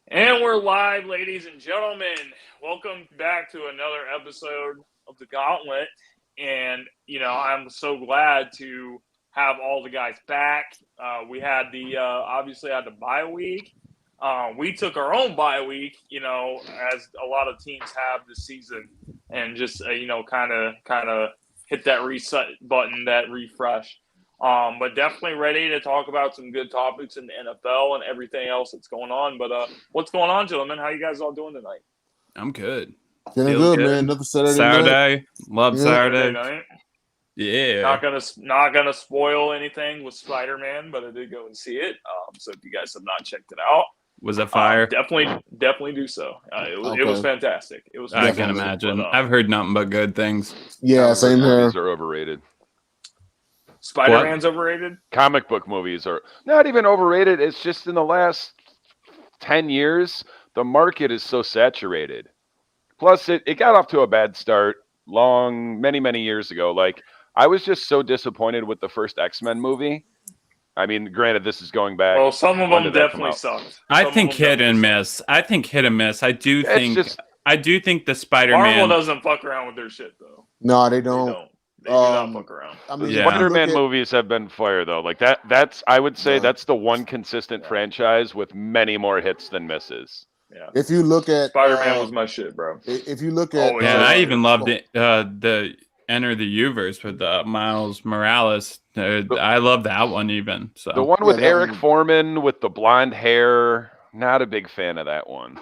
And we're live, ladies and gentlemen. Welcome back to another episode of the Gauntlet. And, I'm so glad to have all the guys back. We had obviously had the bye week. We took our own bye week, as a lot of teams have this season, and just, kind of hit that reset button, that refresh. But definitely ready to talk about some good topics in the NFL and everything else that's going on. But what's going on, gentlemen? How you guys all doing tonight? I'm good. Feeling good, man. Another Saturday night. Love Saturday. Night. Yeah. Not gonna spoil anything with Spider-Man, but I did go and see it. So if you guys have not checked it out, was it fire? Definitely do so. It was fantastic. It was. I can imagine. But, I've heard nothing but good things. Yeah, same here. Movies are overrated. Spider-Man's overrated? Comic book movies are not even overrated. It's just in the last 10 years, the market is so saturated. Plus, it got off to a bad start many years ago. Like, I was just so disappointed with the first X-Men movie. I mean, granted, this is going back. Well, some of them definitely sucked. I think hit and miss. I do think the Spider-Man... Marvel doesn't fuck around with their shit, though. No, they don't. They do not fuck around. I mean, Spider-Man movies have been fire, though. Like that's I would say that's the one consistent franchise with many more hits than misses. Yeah. If you look at Spider-Man was my shit, bro. If you look at and I even loved it, the Enter the U-verse with Miles Morales. I love that one even. So the one with Eric Foreman with the blonde hair, not a big fan of that one.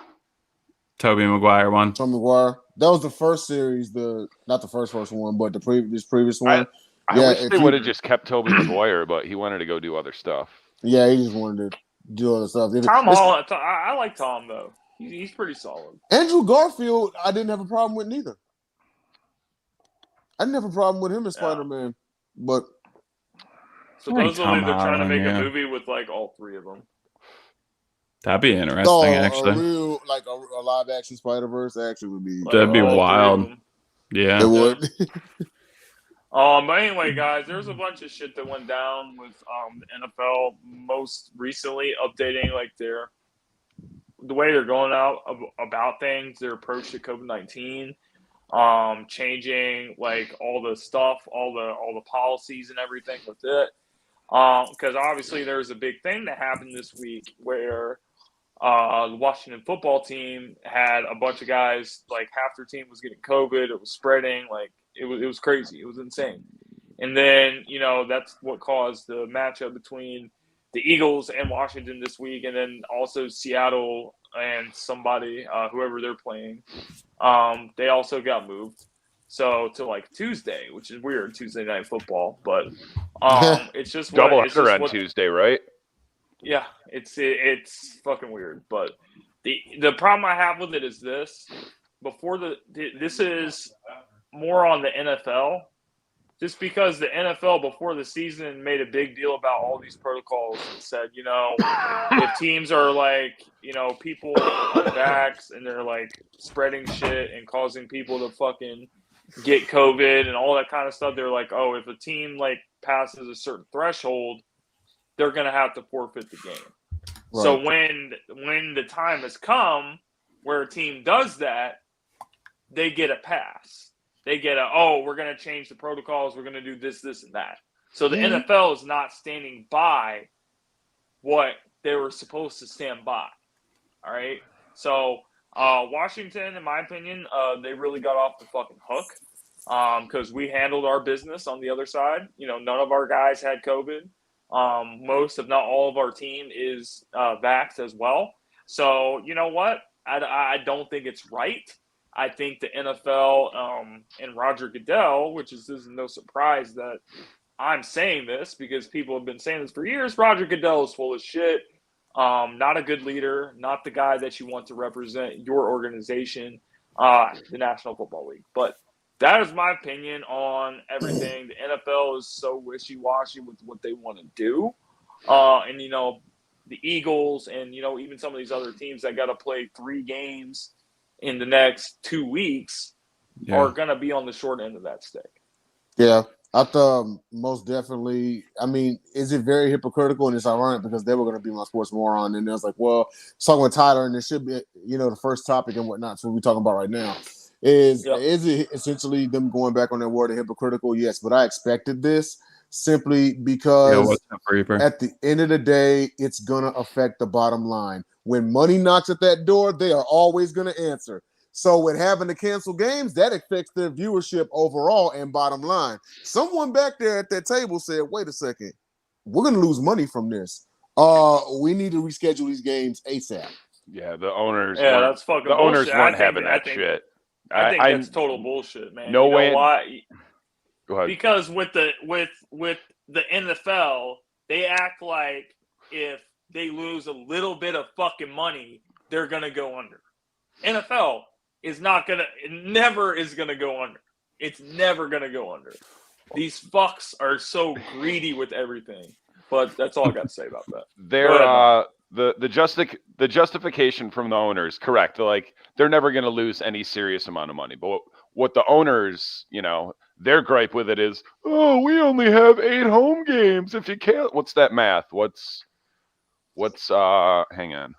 Tobey Maguire one. Tobey Maguire. That was the first series, not the first one, but the previous one. I wish they would have just kept Tobey Maguire, but he wanted to go do other stuff. Yeah, he just wanted to do other stuff. Tom Holland, I like Tom though. He's pretty solid. Andrew Garfield, I didn't have a problem with neither. I didn't have a problem with him as Spider-Man, but supposedly they're trying to make a movie with like all three of them. That'd be interesting, actually. A live action Spider-Verse actually would be. That'd be wild. Yeah, it would. But anyway, guys, there's a bunch of shit that went down with the NFL most recently updating like the way they're going out about things, their approach to COVID-19, changing like all the stuff, all the policies and everything with it. Because obviously there's a big thing that happened this week where the Washington football team had a bunch of guys, like half their team was getting COVID. It was spreading. Like it was crazy. It was insane. And then, that's what caused the matchup between the Eagles and Washington this week. And then also Seattle and somebody, whoever they're playing, they also got moved. So to like Tuesday, which is weird, Tuesday night football, but it's just doubleheader on Tuesday, right? Yeah, it's fucking weird. But the problem I have with it is this: this is more on the NFL, just because the NFL before the season made a big deal about all these protocols and said, if teams are like, people on backs and they're like spreading shit and causing people to fucking get COVID and all that kind of stuff, they're like, oh, if a team like passes a certain threshold, they're gonna have to forfeit the game. Right. So when the time has come where a team does that, they get a pass. They get we're gonna change the protocols, we're gonna do this, and that. So the NFL is not standing by what they were supposed to stand by. All right. So Washington, in my opinion, they really got off the fucking hook because we handled our business on the other side. None of our guys had COVID. Most, if not all, of our team is vaxxed as well. So you know what? I don't think it's right. I think the NFL and Roger Goodell, which is no surprise that I'm saying this because people have been saying this for years. Roger Goodell is full of shit. Not a good leader, not the guy that you want to represent your organization, the National Football League. But that is my opinion on everything. The NFL is so wishy-washy with what they want to do. And, the Eagles and, even some of these other teams that got to play 3 games in the next 2 weeks are going to be on the short end of that stick. Yeah. I thought most definitely. I mean, is it very hypocritical? And it's ironic because they were going to be my sports moron, and I was like, well, talking with Tyler, and it should be, the first topic and whatnot. So we're talking about right now is it essentially them going back on their word of hypocritical? Yes, but I expected this simply because what's up, Reaper? at the end of the day, it's gonna affect the bottom line. When money knocks at that door, they are always going to answer. So with having to cancel games, that affects their viewership overall and bottom line. Someone back there at that table said, wait a second, we're going to lose money from this. We need to reschedule these games ASAP. Yeah, the owners. Yeah, that's fucking the owners bullshit. weren't having that shit. I think that's total bullshit, man. No you know way. Why? Go ahead. Because with the NFL, they act like if they lose a little bit of fucking money, they're gonna go under. NFL is never is gonna go under. It's never gonna go under. These fucks are so greedy with everything. But that's all I got to say about that. The justification from the owners, correct? Like they're never gonna lose any serious amount of money. But what the owners, their gripe with it is, oh, we only have 8 home games. If you can't, what's that math? What's hang on.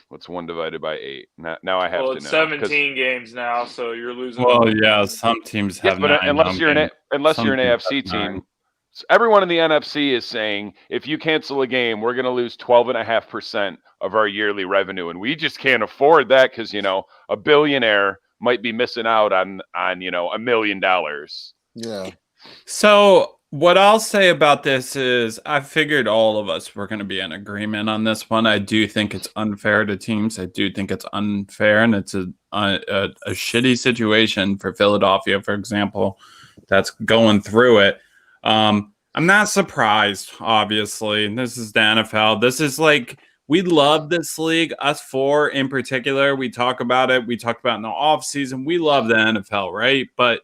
What's 1 divided by 8? Now I have to know. It's 17 games now, so you're losing. Well, yeah, some teams have 9 unless you're an AFC team. So everyone in the NFC is saying, if you cancel a game, we're going to lose 12.5% of our yearly revenue, and we just can't afford that because a billionaire might be missing out on $1 million. Yeah. So what I'll say about this is I figured all of us were going to be in agreement on this one. I do think it's unfair to teams. I do think it's unfair, and it's a shitty situation for Philadelphia, for example, that's going through it. I'm not surprised, obviously. This is the NFL. This is like, we love this league, us 4 in particular. We talk about it. We talk about it in the offseason. We love the NFL, right? But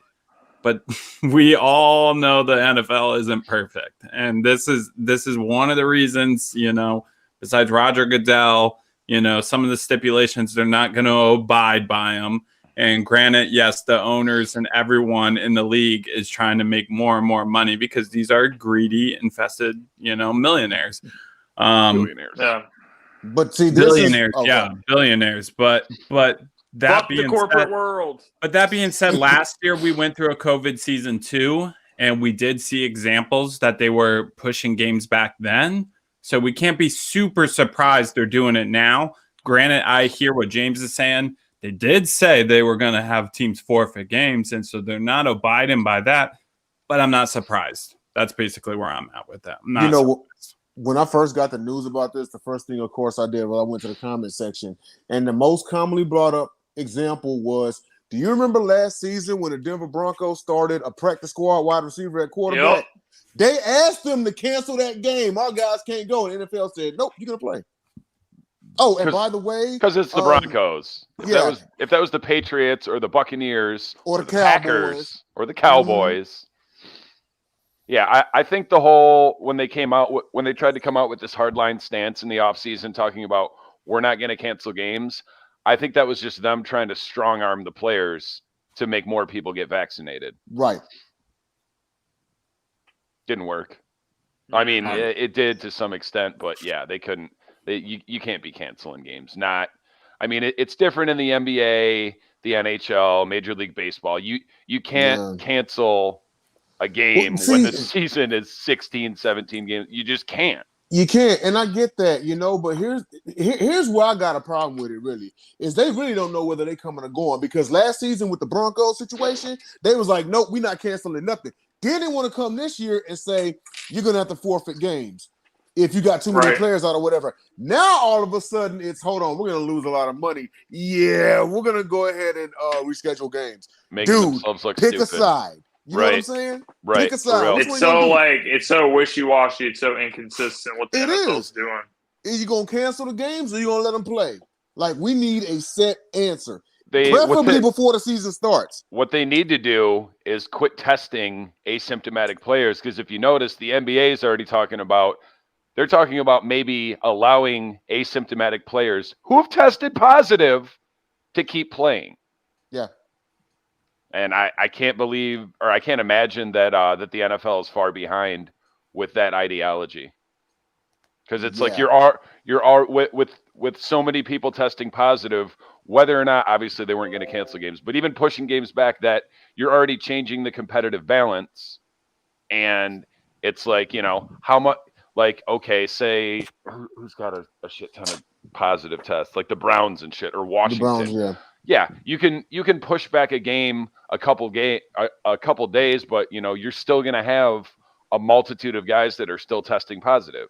we all know the NFL isn't perfect. And this is one of the reasons, besides Roger Goodell, some of the stipulations, they're not going to abide by them. And granted, yes, the owners and everyone in the league is trying to make more and more money because these are greedy, infested, millionaires. Billionaires. Yeah. But see, billionaires, billionaires. But that Fuck being the corporate said, world. But that being said, last year we went through a COVID season 2, and we did see examples that they were pushing games back then. So we can't be super surprised they're doing it now. Granted, I hear what James is saying. They did say they were going to have teams forfeit games, and so they're not abiding by that. But I'm not surprised. That's basically where I'm at with that. I'm not surprised. When I first got the news about this, the first thing, of course, I did was I went to the comment section, and the most commonly brought up example was, do you remember last season when the Denver Broncos started a practice squad wide receiver at quarterback? Yep. They asked them to cancel that game. Our guys can't go. And the NFL said, nope, you're going to play. Oh, and by the way, because it's the Broncos. If that was the Patriots or the Buccaneers or the Packers or the Cowboys. Mm-hmm. Yeah, I think the whole when they tried to come out with this hardline stance in the offseason talking about we're not going to cancel games, I think that was just them trying to strong arm the players to make more people get vaccinated. Right. Didn't work. I mean, it did to some extent, but yeah, they couldn't. You can't be canceling games. It's different in the NBA, the NHL, Major League Baseball. You can't cancel a game when the season is 16, 17 games. You just can't. You can't, and I get that, but here's where I got a problem with it, really, is they really don't know whether they coming or going, because last season with the Broncos situation, they was like, nope, we're not canceling nothing. Then they want to come this year and say, you're going to have to forfeit games if you got too many players out or whatever. Now, all of a sudden, it's, hold on, we're going to lose a lot of money. Yeah, we're going to go ahead and reschedule games. Making themselves look pick stupid. A side. You know what I'm saying? Right. Pick a side. It's so wishy-washy. It's so inconsistent what the NFL's doing. Are you going to cancel the games or are you going to let them play? Like, we need a set answer. Preferably before the season starts. What they need to do is quit testing asymptomatic players, because if you notice, the NBA is already talking about maybe allowing asymptomatic players who have tested positive to keep playing. Yeah. And I can't believe, or I can't imagine that that the NFL is far behind with that ideology. Because it's like with so many people testing positive, whether or not obviously they weren't going to cancel games, but even pushing games back, that you're already changing the competitive balance. And it's like, how much, like, okay, say who's got a shit ton of positive tests, like the Browns and shit, or The Washington. Browns, yeah. You can push back a game a couple days, but you're still going to have a multitude of guys that are still testing positive.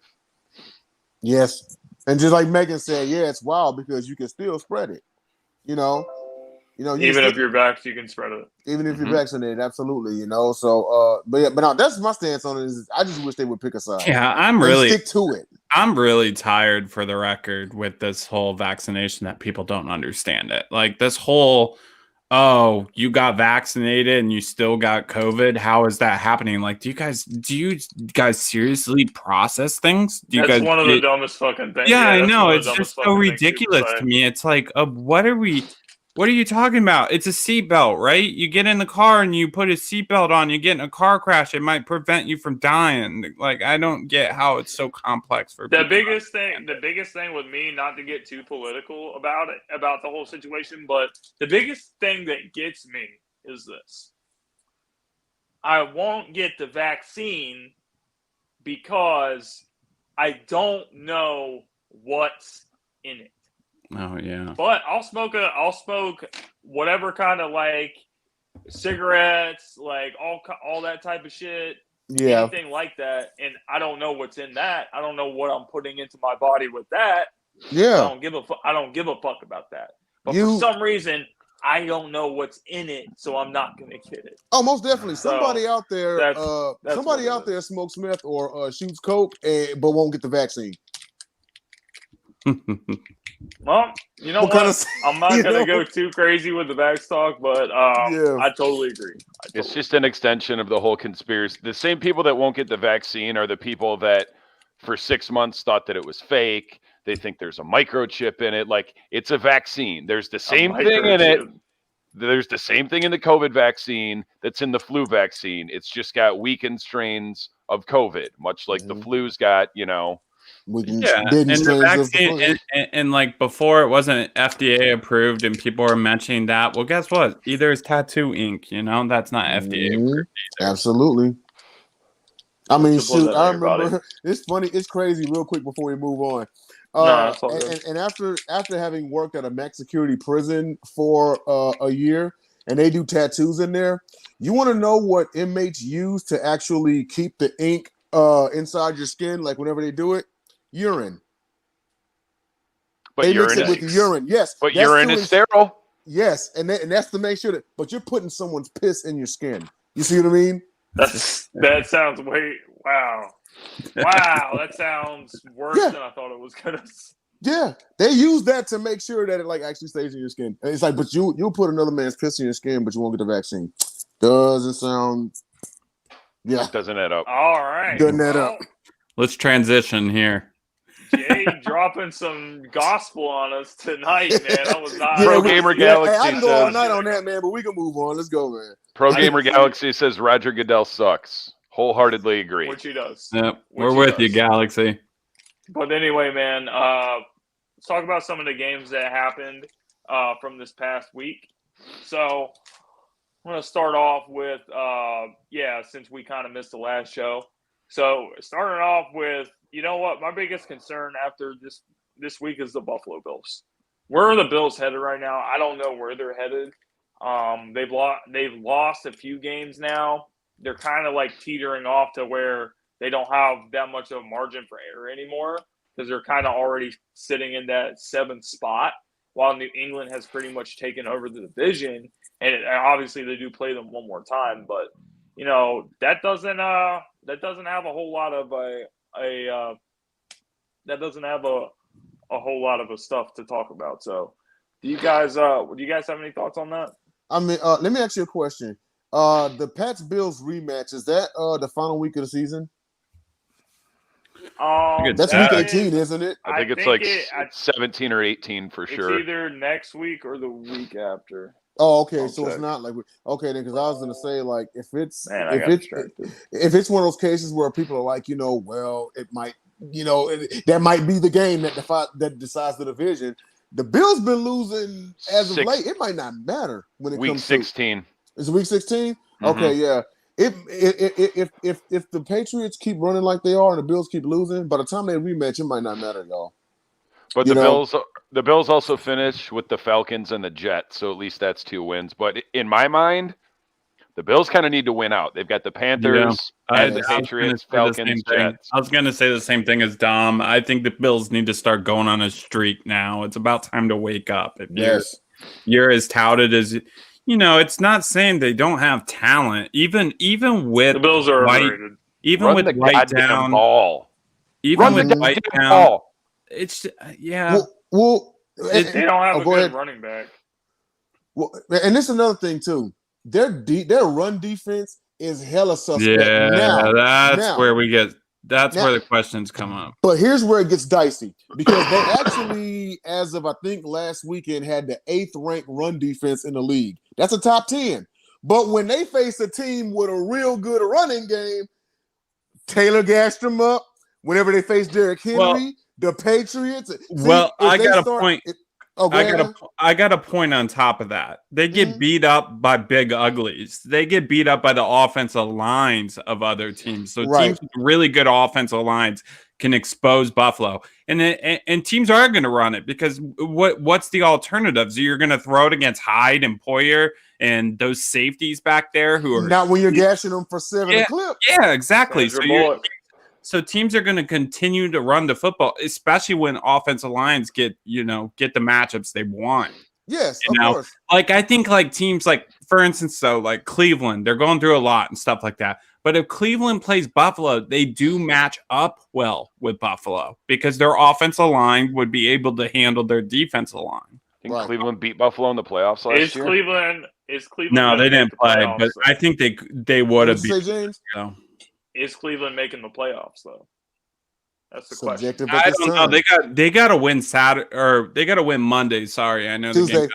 Yes. And just like Megan said, yeah, it's wild because you can still spread it. Even if you're vaxxed, you can spread it. Even if you're vaccinated, absolutely. So, but no, that's my stance on it. Is I just wish they would pick a side. Yeah, and stick to it. I'm really tired, for the record, with this whole vaccination, that people don't understand it. Like this whole, oh, you got vaccinated and you still got COVID. How is that happening? Like, do you guys seriously process things? That's one of the dumbest fucking things. Yeah, I know. It's just so ridiculous to me. It's like, what are you talking about? It's a seatbelt, right? You get in the car and you put a seatbelt on, you get in a car crash, it might prevent you from dying. Like, I don't get how it's so complex for people. The biggest thing with me, not to get too political about the whole situation, but the biggest thing that gets me is this. I won't get the vaccine because I don't know what's in it. Oh yeah. But I'll smoke whatever kind of like cigarettes, like all that type of shit. Yeah. Anything like that, and I don't know what's in that. I don't know what I'm putting into my body with that. Yeah. I don't give a fuck about that. But for some reason, I don't know what's in it, so I'm not gonna get it. Oh, most definitely. Somebody out there, that's there smokes meth or shoots coke, but won't get the vaccine. Well, you know what? I'm not going to go too crazy with the vax talk, but I totally agree. It's just an extension of the whole conspiracy. The same people that won't get the vaccine are the people that for 6 months thought that it was fake. They think there's a microchip in it. Like, it's a vaccine. There's the same thing in it. There's the same thing in the COVID vaccine that's in the flu vaccine. It's just got weakened strains of COVID, much like the flu's got, and the vaccine, and like before it wasn't FDA approved, and people were mentioning that. Well, guess what? Either is tattoo ink. That's not FDA approved either. Absolutely. I mean, shoot, I remember. It's funny. It's crazy. Real quick before we move on. And after having worked at a max security prison for a year, and they do tattoos in there. You want to know what inmates use to actually keep the ink inside your skin? Like whenever they do it. Urine. But they mix it with urine. Yes. But urine is sterile. Yes. And that's to make sure that, but you're putting someone's piss in your skin. You see what I mean? That sounds wow. Wow. That sounds worse than I thought it was going to. Yeah. They use that to make sure that it like actually stays in your skin. And it's like, but you'll put another man's piss in your skin, but you won't get the vaccine. Doesn't sound. Yeah. Doesn't add up. All right. Doesn't add up. Let's transition here. Jay dropping some gospel on us tonight, man. I was not. Pro Gamer Galaxy I can go all night on that, man, but we can move on. Let's go, man. Pro Gamer Galaxy says Roger Goodell sucks. Wholeheartedly agree. Which he does. Yep, we're with you, Galaxy. But anyway, man, let's talk about some of the games that happened from this past week. So I'm going to start off with, since we kind of missed the last show. So starting off with, you know what? My biggest concern after this week is the Buffalo Bills. Where are the Bills headed right now? I don't know where they're headed. They've lost a few games now. They're kind of like teetering off to where they don't have that much of a margin for error anymore because they're kind of already sitting in that 7th spot while New England has pretty much taken over the division. And obviously they do play them one more time, but that doesn't have a whole lot of a whole lot of stuff to talk about. So, do you guys have any thoughts on that? I mean, let me ask you a question. The Pats Bills rematch, is that the final week of the season? That's week 18, isn't it? I think it's 17 or 18 for sure. It's either next week or the week after. Oh, okay. I'll So it's check. not like okay then, because I was gonna say like if it's Man, I if got it's distracted. if it's one of those cases where people are like, well, it might, that might be the game that decides the division. The Bills been losing as of late. It might not matter when it Week comes 16. Is it week 16? Mhm. Okay, yeah. If the Patriots keep running like they are and the Bills keep losing, by the time they rematch, it might not matter, y'all. But the Bills also finish with the Falcons and the Jets, so at least that's 2 wins. But in my mind, the Bills kind of need to win out. They've got the Panthers and the Patriots, Falcons, Jets. I was going to say the same thing as Dom. I think the Bills need to start going on a streak now. It's about time to wake up. If you're as touted as it's not saying they don't have talent. Even with The Bills are overrated. Even with White down, ball. Even with White down, ball. It's they don't have a good running back. Well, and this is another thing too. Their run defense is hella suspect. Yeah, where the questions come up. But here's where it gets dicey because they actually, as of I think last weekend, had the 8th ranked run defense in the league. That's a top 10. But when they face a team with a real good running game, Taylor gassed them up. Whenever they face Derrick Henry, the Patriots. I got a point. I got a point on top of that. They get beat up by big uglies. They get beat up by the offensive lines of other teams. So teams with really good offensive lines can expose Buffalo, and teams are going to run it because what's the alternatives? You're going to throw it against Hyde and Poyer and those safeties back there who are not when you're gashing them for 7 a clip. Yeah, exactly. So teams are going to continue to run the football, especially when offensive lines get the matchups they want. Yes, of course. Like I think like teams like, for instance, like Cleveland, they're going through a lot and stuff like that. But if Cleveland plays Buffalo, they do match up well with Buffalo because their offensive line would be able to handle their defensive line. I think Cleveland beat Buffalo in the playoffs last year. Is Cleveland? No, they didn't play, but I think they would have beat. James? Is Cleveland making the playoffs though? That's the question. I don't know. They got to win Saturday or they got to win Monday. Sorry, I know Tuesday.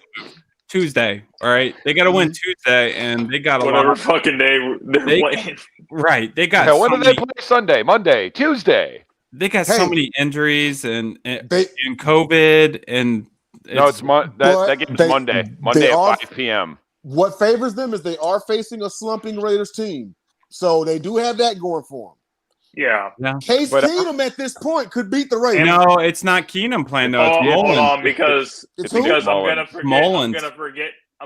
Tuesday. All right, they got to win Tuesday, and they got whatever fucking day they're playing. Right, they got. When do they play? Sunday, Monday, Tuesday. They got so many injuries and COVID and. That game's Monday. Monday at 5 p.m. What favors them is they are facing a slumping Raiders team. So they do have that going for them. Yeah. Case Keenum at this point could beat the Raiders. No, it's not Keenum playing though. It's Hold on, because I'm gonna forget. Mullins. I'm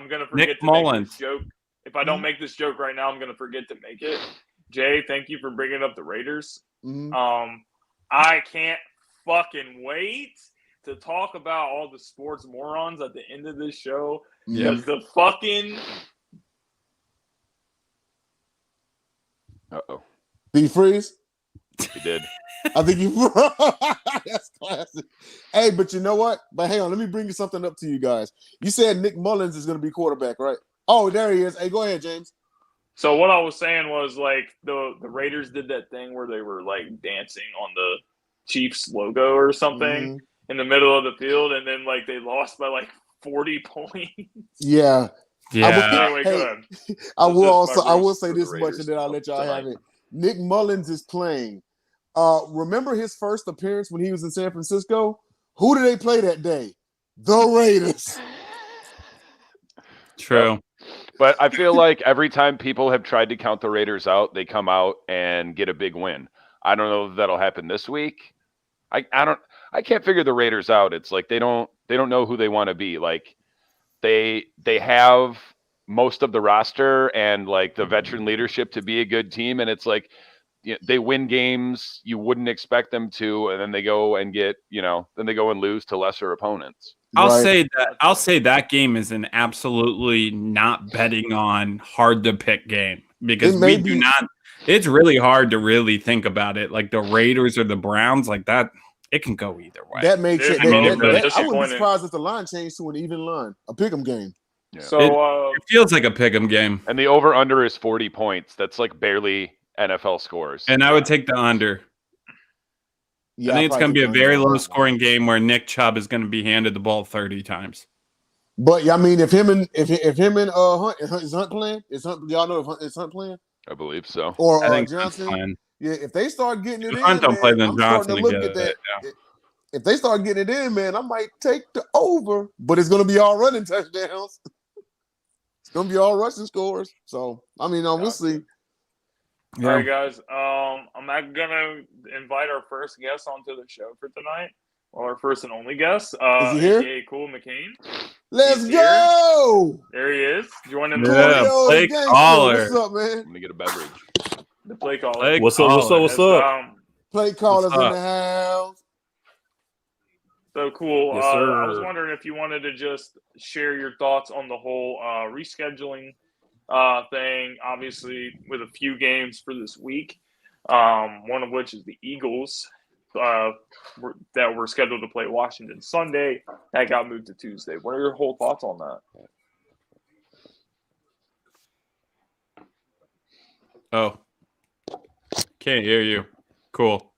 gonna forget to make this joke. If I don't make this joke right now, I'm gonna forget to make it. Jay, thank you for bringing up the Raiders. I can't fucking wait to talk about all the sports morons at the end of this show because the fucking. Did you freeze? He did. I think you. That's classic. Hey, but you know what? But hang on, let me bring something up to you guys. You said Nick Mullins is going to be quarterback, right? Oh, there he is. Hey, go ahead, James. So what I was saying was like the Raiders did that thing where they were like dancing on the Chiefs logo or something in the middle of the field, and then like they lost by like 40 points. Yeah. Anyway, go ahead. I will say this much, and then I'll let y'all have it. Nick Mullins is playing. Remember his first appearance when he was in San Francisco? Who did they play that day? The Raiders. True. But I feel like every time people have tried to count the Raiders out, they come out and get a big win. I don't know if that'll happen this week. I can't figure the Raiders out. It's like they don't know who they want to be. Like they have most of the roster and like the veteran leadership to be a good team, and it's like they win games you wouldn't expect them to, and then they go and lose to lesser opponents. I'll say that game is an absolutely not betting on hard to pick game because we do not. It's really hard to really think about it. Like the Raiders or the Browns, like that, it can go either way. That makes it. I wouldn't be surprised if the line changed to an even line, a pick'em game. Yeah. So it feels like a pick'em game, and the over under is 40 points. That's like barely NFL scores. And I would take the under. Yeah, I think it's going to be a very low scoring game where Nick Chubb is going to be handed the ball 30 times. But yeah, I mean, if him and Hunt is Hunt playing? Is Hunt? Y'all know if is Hunt playing I believe so. or I think Johnson? fine. Yeah, if they start getting it If Hunt in, don't play, man, then I'm starting Johnson to to look get at that. it. If they start getting it in, man, I might take the over, but it's gonna be all running touchdowns. It's gonna be all rushing scores. So I mean, we'll see. Yeah. All right, guys. I'm not gonna invite our first guest onto the show for tonight. Well, our first and only guest, Is he here? aka Cool McCain. Let's He's go. There he is, joining Cool, the yo, Blake gangster. Caller. What's up, man? I'm gonna get a beverage. play caller. Blake What's up? What's up? Caller. What's up? Play callers in up? the house. So cool. Yes, I was sir. wondering if you wanted to just share your thoughts on the whole rescheduling thing. Obviously, with a few games for this week, one of which is the Eagles that were scheduled to play Washington Sunday. That got moved to Tuesday. What are your whole thoughts on that? Oh, can't hear you. Cool.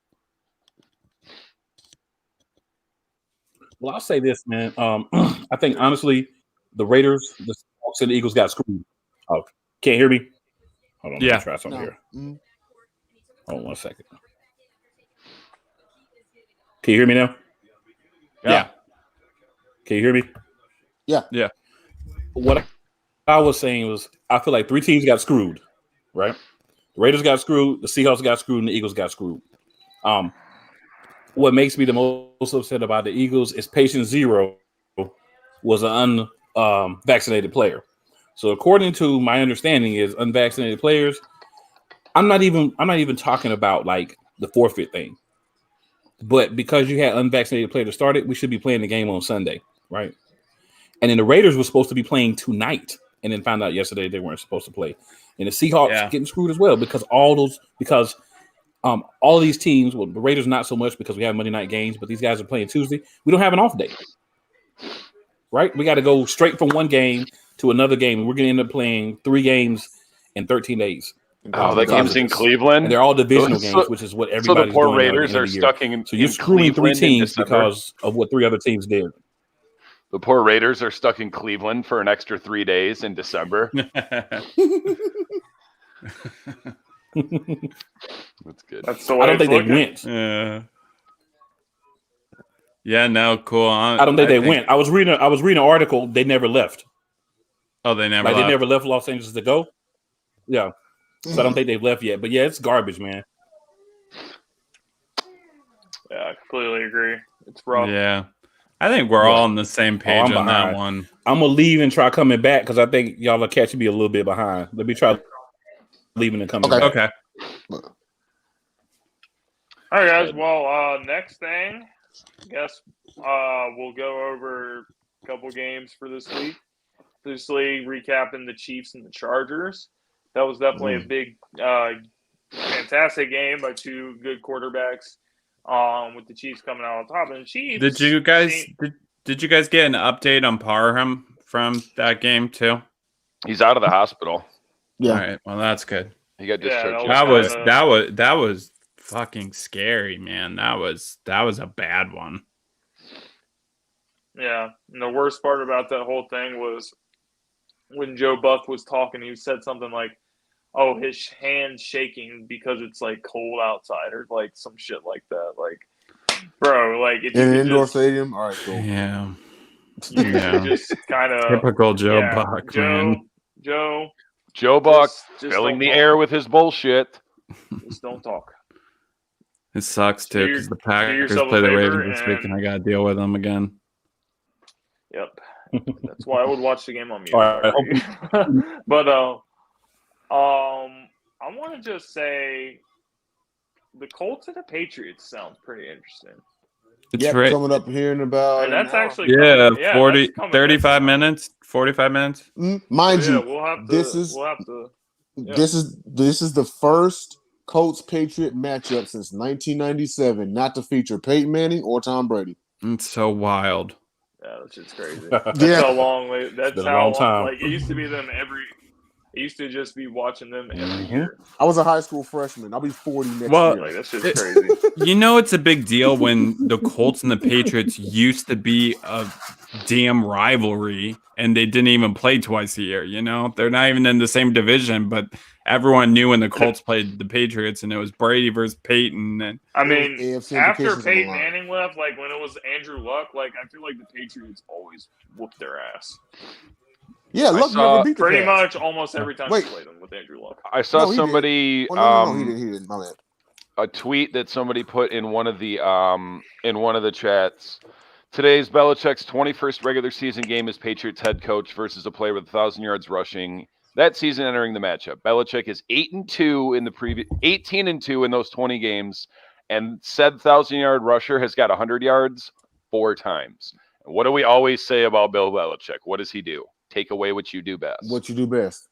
Well, I'll say this, man. I think honestly, the Raiders, the Seahawks, and the Eagles got screwed. Oh, can't hear me? Hold on, let Yeah. me try something No. here. Mm. Hold on 1 second. Can you hear me now? Yeah. Can you hear me? Yeah. What I was saying was, I feel like three teams got screwed, right? The Raiders got screwed, the Seahawks got screwed, and the Eagles got screwed. What makes me the most upset about the Eagles is patient zero was an unvaccinated player. So according to my understanding is unvaccinated players, I'm not even talking about like the forfeit thing. But because you had unvaccinated players started, we should be playing the game on Sunday, right? And then the Raiders were supposed to be playing tonight, and then found out yesterday they weren't supposed to play. And the Seahawks getting screwed as well because all of these teams, well, the Raiders not so much because we have Monday night games, but these guys are playing Tuesday. We don't have an off day, right? We got to go straight from one game to another game, and we're going to end up playing 3 games in 13 days. Oh, that game's in Cleveland. And they're all divisional games, which is what everybody's so the poor doing now at the Raiders end of are the year. stuck in So you're in screwing 3 Cleveland in teams December. because of what 3 other teams did. The poor Raiders are stuck in Cleveland for an extra 3 days in December. That's good. That's the way I don't it's think they looking. went. Yeah, no, cool. I don't think they went. I was reading an article. They never left. Oh, they never Like left. they never left Los Angeles to go. Yeah. So I don't think they've left yet. But yeah, it's garbage, man. Yeah, I completely agree. It's rough. Yeah. I think we're all on the same page I'm on that behind. one. I'm gonna leave and try coming back because I think y'all are catching me a little bit behind. Let me try leaving and coming back. Okay. All right, guys. Well, next thing, I guess we'll go over a couple games for this week. Obviously, recapping the Chiefs and the Chargers. That was definitely a big, fantastic game by 2 good quarterbacks. With the Chiefs coming out on top, and the Chiefs. Did you guys get an update on Parham from that game too? He's out of the hospital. Yeah. All right. Well, that's good. He got Yeah, discharged. That was fucking scary, man. That was a bad one. Yeah, and the worst part about that whole thing was when Joe Buck was talking. He said something like, "Oh, his hand's shaking because it's like cold outside," or like some shit like that. Like, bro, like if In an you indoor just, stadium. All right, cool. Yeah. you Yeah. just kind of Typical Joe Buck, man. Joe Buck just filling don't the talk. air with his bullshit. Just don't talk. It sucks too because the Packers yourself a play the favor Ravens this week, and- and I got to deal with them again. Yep, that's why I would watch the game on mute. All right. But I want to just say the Colts and the Patriots sounds pretty interesting. It's Yep, right. coming up here in about And that's an hour. actually Yeah, coming. 40, that's coming 35 next minutes, 45 minutes. Mind time. you, Yeah, we'll have to. this is Yeah. this is the first Colts Patriot matchup since 1997 not to feature Peyton Manning or Tom Brady. It's so wild. Yeah, that shit's crazy. Yeah. That's how long. That's been a how long time. Like it used to be them every. It used to just be watching them every year. I was a high school freshman. I'll be 40 next Well, year. Like that shit's crazy. You know, it's a big deal when the Colts and the Patriots used to be a damn rivalry and they didn't even play twice a year. You know, they're not even in the same division, but everyone knew when the Colts played the Patriots and it was Brady versus Peyton. And I mean, AFC after implications on the Peyton line. Manning left, like when it was Andrew Luck, like I feel like the Patriots always whooped their ass. Yeah, Luck saw never beat the Pretty Pats. much almost every time Wait. they played them with Andrew Luck. I saw No, he somebody Oh, no, he didn't. My bad. a tweet that somebody put in one of the chats. Today's Belichick's 21st regular season game as Patriots head coach versus a player with 1,000 yards rushing. That season entering the matchup, Belichick is 8-2 in the previous 18-2 in those 20 games, and said 1,000-yard rusher has got 100 yards 4 times. And what do we always say about Bill Belichick? What does he do? Take away what you do best. What you do best.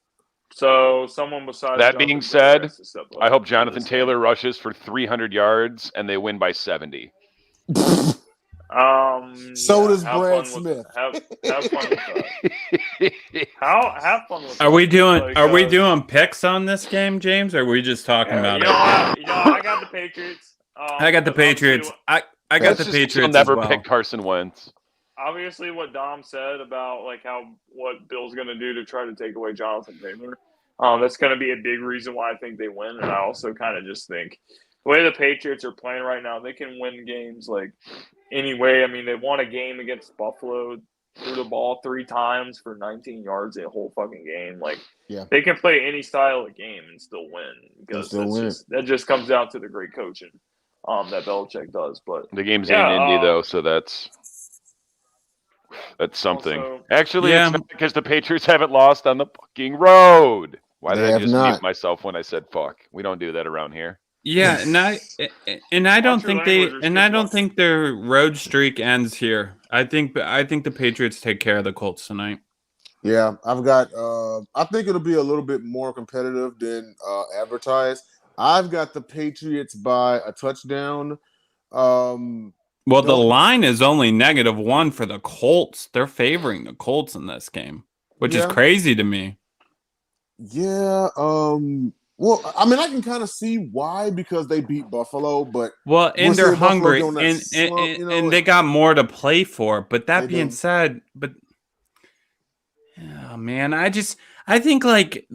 So someone besides That Jonathan being Taylor said, has to step up I hope for Jonathan this game. Taylor rushes for 300 yards and they win by 70. So does have Brad fun Smith. Have fun with that. Have fun with that. are we doing Like, are we doing picks on this game, James? Or are we just talking Yeah, about it? I got the Patriots. I got the but obviously Patriots. I got Let's the just say Patriots he'll never as well. pick Carson Wentz. Obviously, what Dom said about like what Bill's going to do to try to take away Jonathan Taylor, that's going to be a big reason why I think they win. And I also kind of just think the way the Patriots are playing right now, they can win games like anyway. I mean, they won a game against Buffalo, threw the ball 3 times for 19 yards the whole fucking game. Like, Yeah. they can play any style of game and still win because that just comes down to the great coaching that Belichick does. But The game's in Indy though, so that's something. Also, Actually, Yeah. it's not because the Patriots haven't lost on the fucking road. Why They did I have just not. mute myself when I said fuck? We don't do that around here. Yeah, and I don't Watch your think language, there's kids watching. their road streak ends here. I think the Patriots take care of the Colts tonight. Yeah, I've got. I think it'll be a little bit more competitive than advertised. I've got the Patriots by a touchdown. Well, the line is only -1 for the Colts. They're favoring the Colts in this game, which is crazy to me. Yeah. Well, I mean, I can kind of see why because they beat Buffalo, but and they're hungry, on that and slump, and they got more to play for. But that They being do. said, oh man, I think like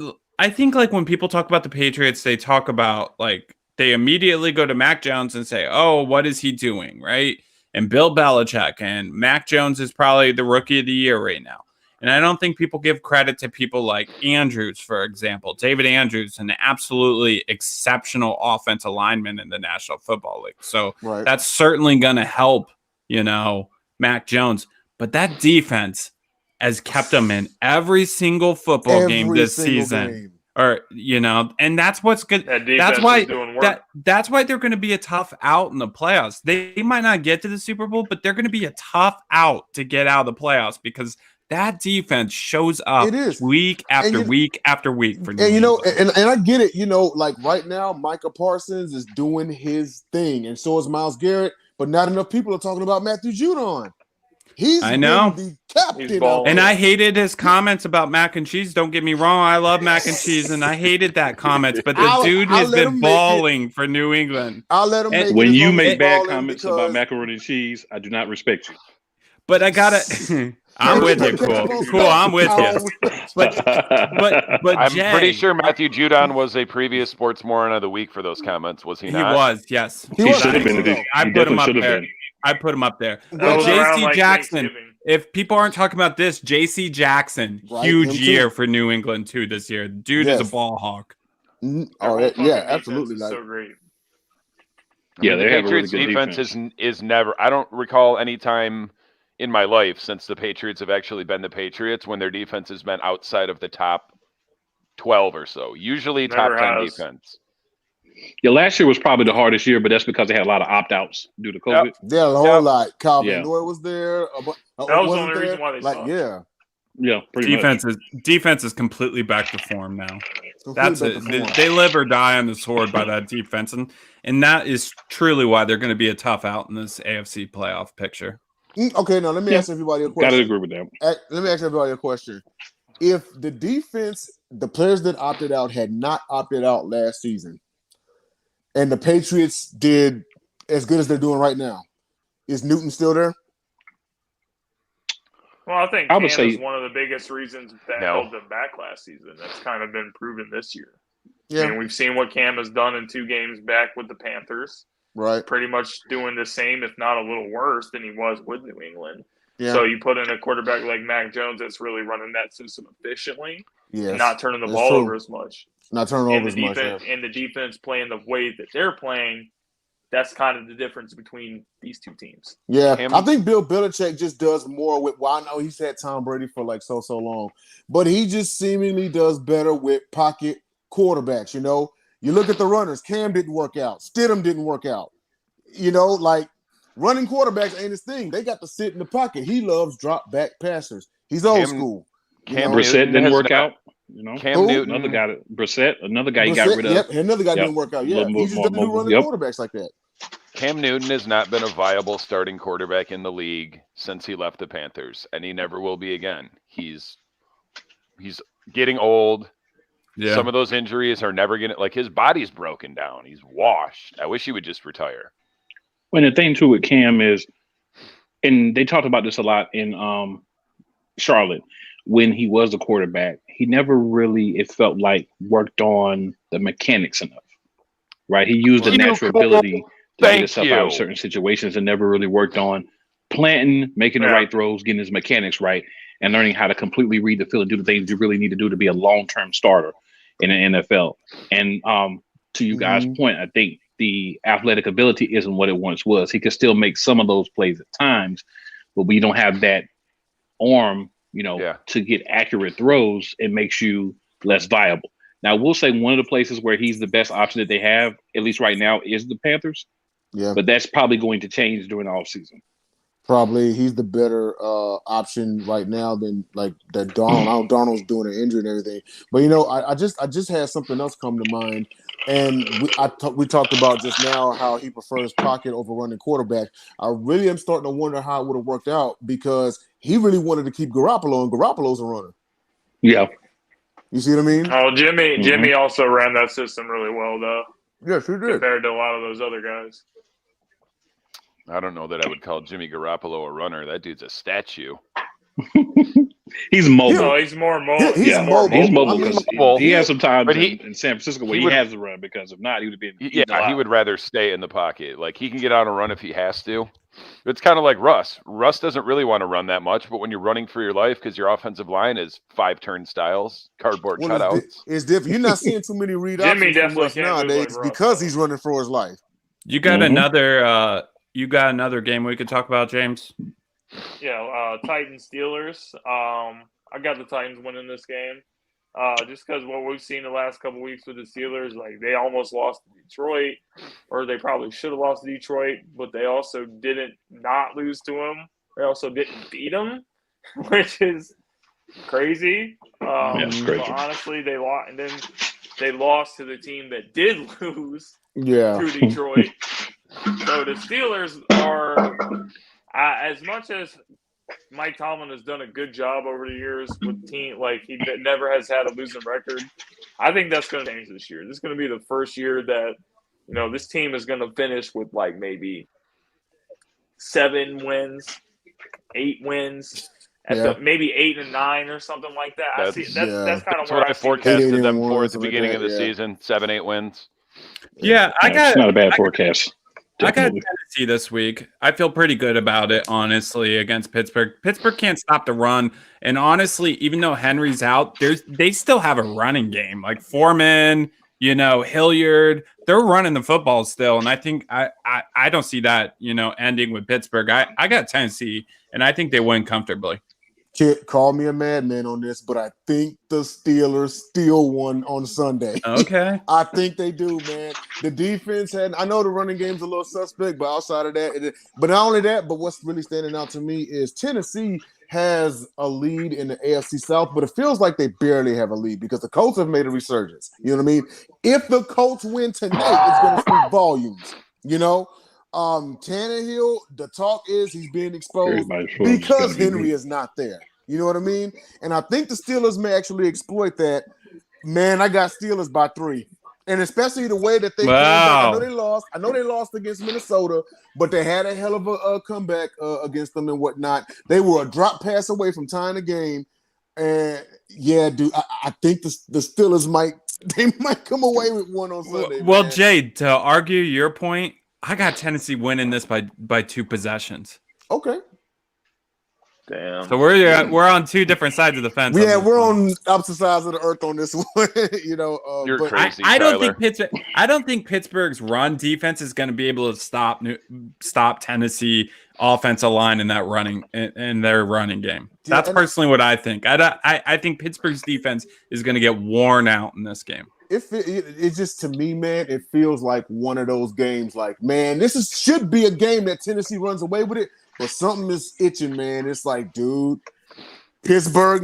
when people talk about the Patriots, they talk about like they immediately go to Mac Jones and say, "Oh, what is he doing?" Right? And Bill Belichick and Mac Jones is probably the rookie of the year right now. And I don't think people give credit to people like Andrews, for example. David Andrews, an absolutely exceptional offensive lineman in the National Football League. So that's certainly going to help, Mac Jones. But that defense has kept him in every single football game this season. Or, and that's what's good. That's why that's why they're going to be a tough out in the playoffs. They might not get to the Super Bowl, but they're going to be a tough out to get out of the playoffs because that defense shows up week after week after week for New England. And I get it, like right now, Micah Parsons is doing his thing, and so is Myles Garrett, but not enough people are talking about Matthew Judon. I know. The captain. And I hated his comments about mac and cheese. Don't get me wrong. I love mac and cheese, and I hated that comments. But the dude has been balling for New England. I'll let him make it. When you make bad comments about macaroni and cheese, I do not respect you. But I gotta. I'm with you, cool. I'm with you. But I'm Jay, pretty sure Matthew Judon was a previous Sports Moron of the Week for those comments. Was he not? He was. Yes. He should have been. I put him up there. I put him up there. J.C. Jackson. If people aren't talking about this, J.C. Jackson, huge year for New England too this year. Dude is a ball hawk. Absolutely. So great. Yeah, the Patriots defense is never. I don't recall any time in my life since the Patriots have actually been the Patriots when their defense has been outside of the top 12 or so. Usually top 10 defense. Yeah, last year was probably the hardest year, but that's because they had a lot of opt-outs due to COVID. Yep. They had a whole lot. Calvin Noy was there. That was the only reason why they sucked. Yeah, pretty much. Defense is completely back to form now. That's it. They live or die on the sword by that defense, and that is truly why they're going to be a tough out in this AFC playoff picture. Okay, now let me ask everybody a question. Gotta agree with that. Let me ask everybody a question. If the defense, the players that opted out had not opted out last season, and the Patriots did as good as they're doing right now? Is Newton still there? Well, I think I Cam would say- is one of the biggest reasons that No. held them back last season. That's kind of been proven this year. Yeah, I mean, we've seen what Cam has done in 2 games back with the Panthers. right. Pretty much doing the same, if not a little worse, than he was with New England. Yeah, So you put in a quarterback like Mac Jones that's really running that system efficiently yes. and not turning the That's ball true. over as much. Not turning And over the as much. Yeah. defense and the defense playing the way that they're playing, that's kind of the difference between these 2 teams. Yeah, Cam- I think Bill Belichick just does more with. Well, I know he's had Tom Brady for like so long, but he just seemingly does better with pocket quarterbacks. You know, you look at the runners. Cam didn't work out. Stidham didn't work out. You know, like running quarterbacks ain't his thing. They got to sit in the pocket. He loves drop back passers. He's old Cam- school. You Cam know? Brissett Newton didn't has work not- out. You know, Cam Who? Newton. another guy, Brissett, another guy he got Brissett, rid of. Yep, another guy Yep. didn't work out. Yeah, Little he just more doesn't do mobile. running Yep. quarterbacks like that. Cam Newton has not been a viable starting quarterback in the league since he left the Panthers, and he never will be again. He's getting old. Yeah. Some of those injuries are never gonna, like, his body's broken down. He's washed. I wish he would just retire. Well, the thing too with Cam is, and they talked about this a lot in Charlotte when he was the quarterback. He never really, it felt like, worked on the mechanics enough. Right? He used the Thank you, natural Cole. ability to get Thank himself out of you. certain situations and never really worked on planting, making the Yeah. right throws, getting his mechanics right, and learning how to completely read the field and do the things you really need to do to be a long-term starter in the NFL. And to you guys' point, I think the athletic ability isn't what it once was. He could still make some of those plays at times, but we don't have that arm, Yeah. to get accurate throws. It makes you less viable. Now, we'll say one of the places where he's the best option that they have, at least right now, is the Panthers, Yeah, but that's probably going to change during the offseason. probably he's the better option right now than like that Darnold. I know Darnold's doing an injury and everything, but I just had something else come to mind, and we talked about just now how he prefers pocket over running quarterback. I really am starting to wonder how it would have worked out because he really wanted to keep Garoppolo, and Garoppolo's a runner. Yeah. You see what I mean? Oh, Jimmy also ran that system really well, though, Yes, he did. compared to a lot of those other guys. I don't know that I would call Jimmy Garoppolo a runner. That dude's a statue. He's mobile. No, he's more mobile. He's Yeah, mobile. he's mobile I mean, because mobile. he has some times But in San Francisco where he he would- has to run, because if not, he would have been eaten Yeah, he alive. would rather stay in the pocket. Like, he can get on a run if he has to. It's kind of like Russ. Russ doesn't really want to run that much, but when you're running for your life because your offensive line is 5 turnstiles, cardboard Well, cutouts. it's different. You're not seeing too many read Jimmy options from definitely Russ can't move nowadays like Russ, because though. he's running for his life. You got Mhm. another game we could talk about, James? Yeah, Titans Steelers. I got the Titans winning this game. Just because what we've seen the last couple weeks with the Steelers, like they almost lost to Detroit, or they probably should have lost to Detroit, but they also didn't not lose to them. They also didn't beat them, which is crazy. it's crazy. But honestly, they lost, and then they lost to the team that did lose Yeah. to Detroit. So the Steelers are, as much as Mike Tomlin has done a good job over the years with team, like he never has had a losing record. I think that's going to change this year. This is going to be the first year that this team is going to finish with like maybe 7 wins, 8 wins, maybe 8 and 9 or something like that. That's kind of That's where what I forecasted them for at the 8-1, beginning of the something like that, season. 7-8 wins. Yeah, It's not a bad forecast. I got Definitely. Tennessee this week. I feel pretty good about it, honestly, against Pittsburgh. Pittsburgh can't stop the run. And honestly, even though Henry's out, they still have a running game. Like Foreman, Hilliard, they're running the football still. And I think I don't see that, ending with Pittsburgh. I got Tennessee, and I think they win comfortably. Kid, call me a madman on this, but I think the Steelers still won on Sunday. Okay. I think they do, man. The defense I know the running game's a little suspect, but outside of that, but not only that, but what's really standing out to me is Tennessee has a lead in the AFC South, but it feels like they barely have a lead because the Colts have made a resurgence. You know what I mean? If the Colts win tonight, it's going to speak volumes, Tannehill, the talk is he's being exposed because Henry is not there. You know what I mean? And I think the Steelers may actually exploit that. Man, I got Steelers by 3. And especially the way that they came back. I know they lost. I know they lost against Minnesota, but they had a hell of a comeback against them and whatnot. They were a drop pass away from tying the game. And yeah, dude, I think the Steelers might come away with one on Sunday. Well, man. Jay, to argue your point, I got Tennessee winning this by 2 possessions. Okay. Damn. So we're on 2 different sides of the fence. Yeah, we're on opposite sides of the earth on this one. You're but crazy. I don't Tyler. think Pittsburgh's run defense is going to be able to stop Tennessee offensive line in that in their running game. That's personally what I think. I think Pittsburgh's defense is going to get worn out in this game. It just, to me, man, it feels like one of those games. Like, man, should be a game that Tennessee runs away with it, but something is itching, man. It's like, dude, Pittsburgh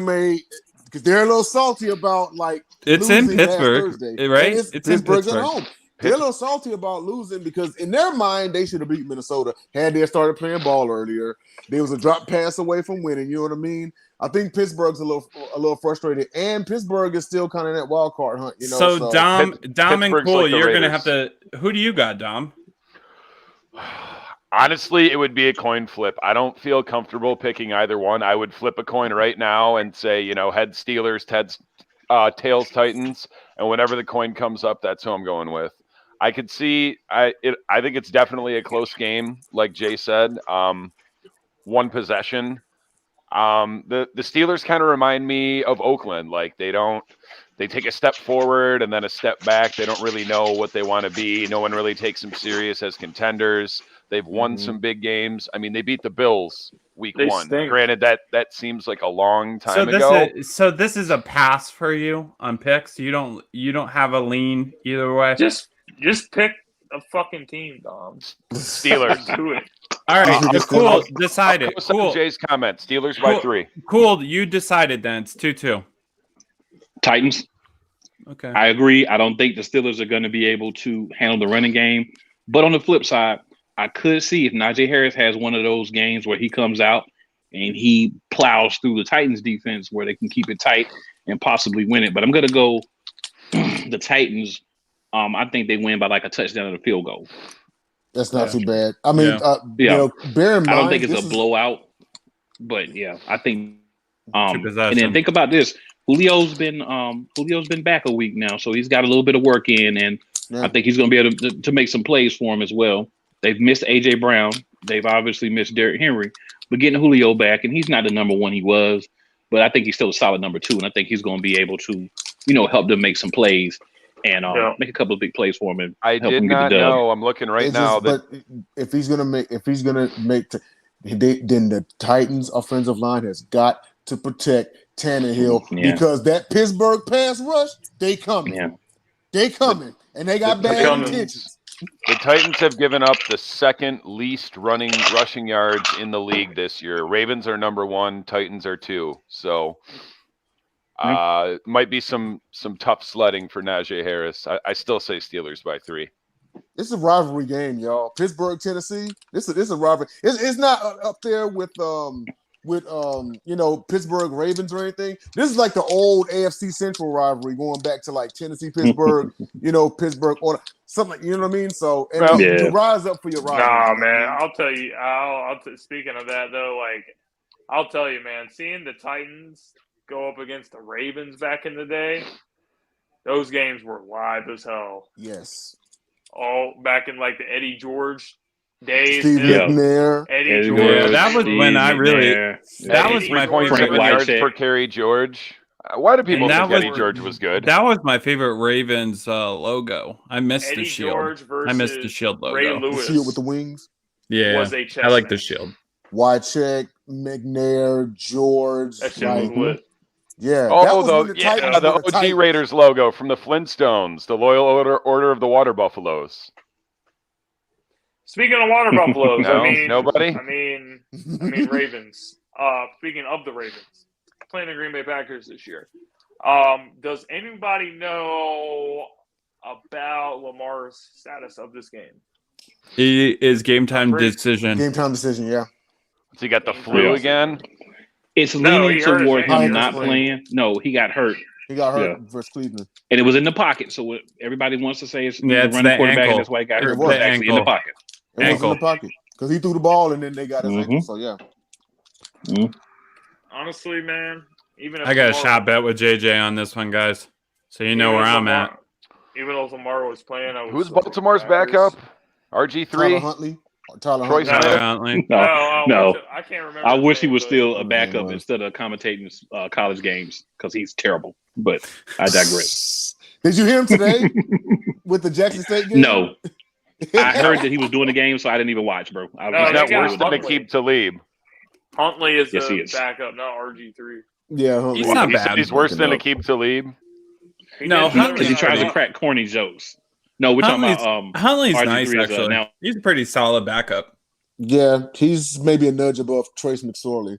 because they're a little salty about like it's in losing last Pittsburgh, Thursday. right? It's Pittsburgh's at home. They're a little salty about losing because in their mind they should have beat Minnesota had they started playing ball earlier. There was a drop pass away from winning. You know what I mean? I think Pittsburgh's a little frustrated, and Pittsburgh is still kind of in that wild card hunt. So Dom and Cool, like you're gonna have to. Who do you got, Dom? Honestly, it would be a coin flip. I don't feel comfortable picking either one. I would flip a coin right now and say, head Steelers, tails Titans, and whenever the coin comes up, that's who I'm going with. I could see. I think it's definitely a close game, like Jay said. One possession. The Steelers kind of remind me of Oakland. Like they take a step forward and then a step back. They don't really know what they want to be. No one really takes them serious as contenders. They've won some big games. I mean, they beat the Bills week 1. Stink. Granted, that seems like a long time ago. So this is a pass for you on picks. You don't have a lean either way. Just pick a fucking team, Dom. Steelers. Do it. All right, Cool. Decided. Cool. Jay's comment. Steelers by 3. Cool. You decided then. It's 2-2. Titans. Okay. I agree. I don't think the Steelers are going to be able to handle the running game. But on the flip side, I could see if Najee Harris has one of those games where he comes out and he plows through the Titans defense where they can keep it tight and possibly win it. But I'm going to go the Titans. I think they win by like a touchdown and a field goal. That's not too bad. I mean, bear in mind, I don't think it's a blowout, but yeah, I think. And then think about this: Julio's been back a week now, so he's got a little bit of work in, and I think he's going to be able to make some plays for him as well. They've missed AJ Brown. They've obviously missed Derrick Henry, but getting Julio back, and he's not the number 1 he was, but I think he's still a solid number 2, and I think he's going to be able to, help them make some plays and make a couple of big plays for him. And I did not know. I'm looking right now. But if he's gonna make, then the Titans' offensive line has got to protect Tannehill because that Pittsburgh pass rush, they coming. Yeah. They coming, and they got bad intentions. The Titans have given up the second least rushing yards in the league this year. Ravens are number 1, Titans are 2. So might be some tough sledding for Najee Harris. I still say Steelers by 3. It's a rivalry game, y'all. Pittsburgh, Tennessee. This is a rivalry. It's not up there with Pittsburgh Ravens or anything. This is like the old AFC Central rivalry going back to like Tennessee, Pittsburgh, Pittsburgh or something. You know what I mean? So you rise up for your rivalry. Nah, man. I'll tell you. Speaking of that though, I'll tell you, man. Seeing the Titans go up against the Ravens back in the day, those games were live as hell. Yes. All back in like the Eddie George days. Steve McNair. Eddie George. Yeah, that was when I really. That was my favorite yards per carry George. Why do people think Eddie George was good? That was my favorite Ravens logo. I missed Eddie the shield. George versus I missed the shield logo. Ray Lewis. The shield with the wings. Yeah, I like the shield. Wycheck, McNair, George. That shit was lit. Yeah. The OG Raiders logo from the Flintstones, the Loyal Order of the Water Buffaloes. Speaking of water buffaloes, nobody. I mean Ravens. Speaking of the Ravens, playing the Green Bay Packers this year. Does anybody know about Lamar's status of this game? He is game time decision. Game time decision, yeah. So he got the flu again? It's leaning toward him not playing. No, he got hurt He got hurt versus Cleveland. And it was in the pocket. So what everybody wants to say is Yeah, the it's running the quarterback, ankle. and that's why he got hurt. It It was was. actually in the pocket. It was in the pocket because he threw the ball and then they got his ankle. So yeah. Honestly, man, even if I got a Lamar- shot bet with JJ on this one, guys. So you know even where if I'm Lamar- at. Even though Lamar was playing, I was Who's still Baltimore's Packers. backup? Tyler RG3? Huntley. Tyler Troy Huntley. Smith? Tyler Huntley. No. I can't remember. I his wish he name, was but- still a His name backup was- instead of commentating college games because he's terrible. But I digress. Did you hear him today with the Jackson State game? No, I heard that he was doing the game, so I didn't even watch, bro. I was No, He's like, not they got worse than Huntley. Aqib Talib. Huntley is Yes, he the is. backup, not RG3. Yeah, Huntley. He's not He said bad. he's worse than Looking Aqib Talib. He No, did better because he than tries to Huntley. crack corny jokes. No, we're talking about Huntley's RG3 nice, is, actually. now- He's a pretty solid backup. Yeah, he's maybe a nudge above Trace McSorley.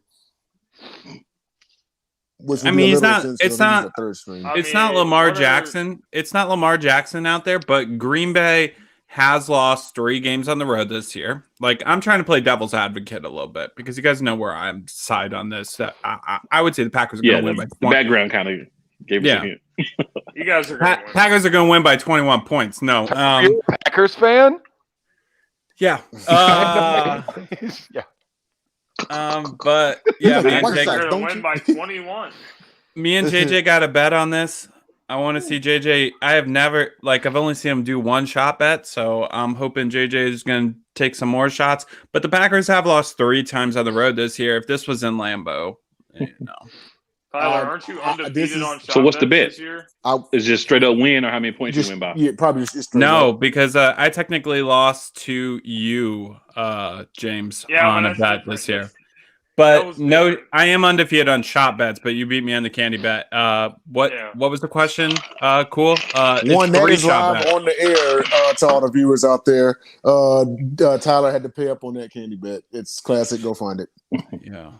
Which would I be mean, a he's little not- sensitive. it's He's not- a third string. It's mean, not Lamar what are- Jackson. It's not Lamar Jackson out there, but Green Bay has lost 3 games on the road this year. Like, I'm trying to play devil's advocate a little bit because you guys know where I'm side on this. I would say the Packers are going to win by the 20. background kind of gave us a hint. You guys are going to win. Packers are going to win by 21 points. No. Are you a Packers fan? Yeah. Yeah. But yeah, me and White Jake, Sox. You're going Don't to win you- by 21. me and JJ got a bet on this. I want to see JJ. I have never, I've only seen him do one shot bet, so I'm hoping JJ is going to take some more shots. But the Packers have lost 3 times on the road this year. If this was in Lambeau, Tyler, aren't you this undefeated is- on shot So what's the bets bet? this year? Is just straight up win or how many points Just, you win by? yeah, probably just straight no, up. because I technically lost to you, James, Yeah, on but a that's bet different. this year. That But was no, different. I am undefeated on shot bets, but you beat me on the candy bet. What Yeah. what was the question? Cool. It's One that 3 is shot live bet. on the air to all the viewers out there. Tyler had to pay up on that candy bet. It's classic. Go find it. Yeah.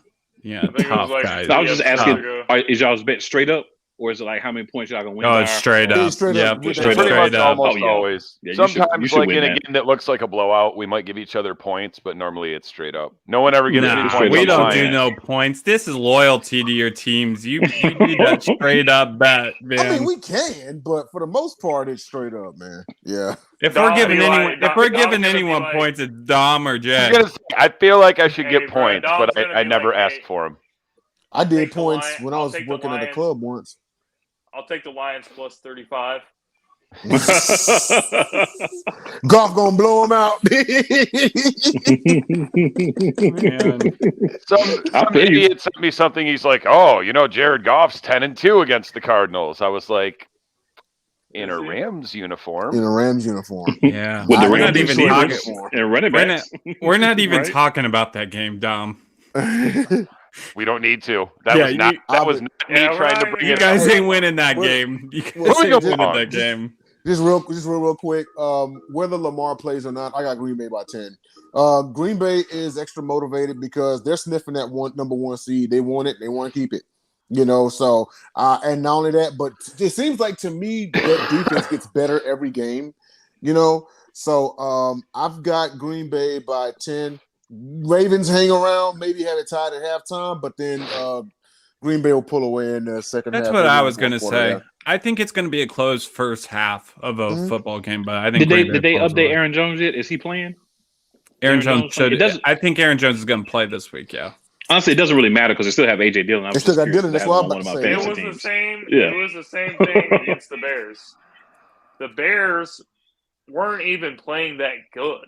Yeah, I think it was tough like guys. So I was just 3 asking, episodes ago. is y'all's bet straight up or is it like how many points y'all gonna win? Oh, by? it's straight Yeah, up. straight Yep, up. With Straight that. Pretty up. much almost Oh, yeah. always. Yeah, you should Sometimes, win in a that. game that looks like a blowout, we might give each other points, but normally it's straight up. No one ever gives me Nah, points. we on the don't line. do no points. This is loyalty to your teams. You need that straight up bet, man. I mean, we can, but for the most part, it's straight up, man. Yeah. if Dom we're giving be like- anyone, if Dom- we're Dom's giving gonna be anyone like- points, it's Dom or I Jay. was gonna say, I feel like I should Hey, get bro, points, Dom's but gonna I be never like, asked hey, for them. I did Take the points Lion- when I I'll was take the working at the Lions. club once. I'll take the Lions plus 35. Golf gonna blow him out. Man. Some I'll pay you. idiot sent me something. He's like, "Oh, Jared Goff's 10-2 against the Cardinals." I was like, in a Is he? Rams uniform. In a Rams uniform. Yeah, With the we're running not even receivers talking. and running We're backs. We're not even Right? talking about that game, Dom. We don't need to. That Yeah, was not. you- That was not me Yeah, we're trying not to even bring You it guys up. ain't winning that We're- game. You guys we're- ain't Moving winning on. that game. Just real quick. Whether Lamar plays or not, I got Green Bay by 10. Green Bay is extra motivated because they're sniffing that number 1 seed. They want it. They want to keep it. So and not only that, but it seems like to me that defense gets better every game. So I've got Green Bay by 10. Ravens hang around, maybe have it tied at halftime, but then Green Bay will pull away in the second half. That's what maybe I in the was going to fourth quarter, say. yeah. I think it's going to be a close first half of a Mhm. football game, but I think Did they Green Bay pulls update away. Aaron Jones yet? Is he playing? Aaron Aaron Jones Jones? should. It doesn't- I think Aaron Jones is going to play this week. Yeah. Honestly, it doesn't really matter because they still have AJ Dillon. I was They still just got curious Dillon, if that's they what had I'm him on about one to of my say. It fantasy was the teams. same. Yeah. It was the same thing against the Bears. The Bears weren't even playing that good.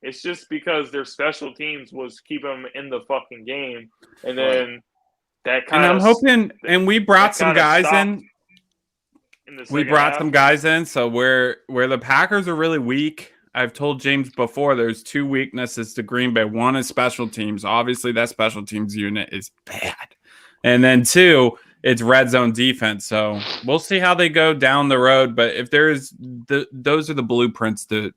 It's just because their special teams was keeping them in the fucking game, and then that And kind I'm of hoping, and we brought that some kinda guys stopped in. in the We second brought half. some guys in, so where the Packers are really weak. I've told James before there's 2 weaknesses to Green Bay. One is special teams. Obviously, that special teams unit is bad. And then 2, it's red zone defense. So we'll see how they go down the road. But if there's those are the blueprints to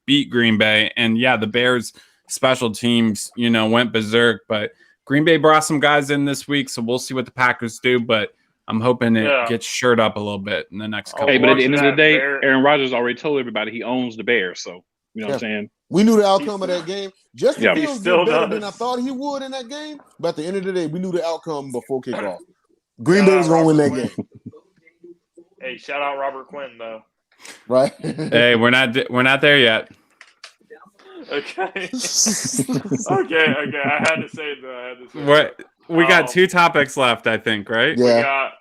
beat Green Bay. And yeah, the Bears special teams went berserk. But Green Bay brought some guys in this week, so we'll see what the Packers do. But I'm hoping it Yeah. gets shored up a little bit in the next couple. Hey, but at the watching end of the that day, Bear- Aaron Rodgers already told everybody he owns the Bears. So, you know what I'm saying? We knew the outcome of that game. Justin Yeah. Fields He still did better does. than I thought he would in that game. But at the end of the day, we knew the outcome before kickoff. Green Bay was going to win that game. Hey, shout out Robert Quinn though. Right? Hey, we're not there yet. Okay. okay. I had to say it though. What we got 2 topics left, I think, right? Yeah.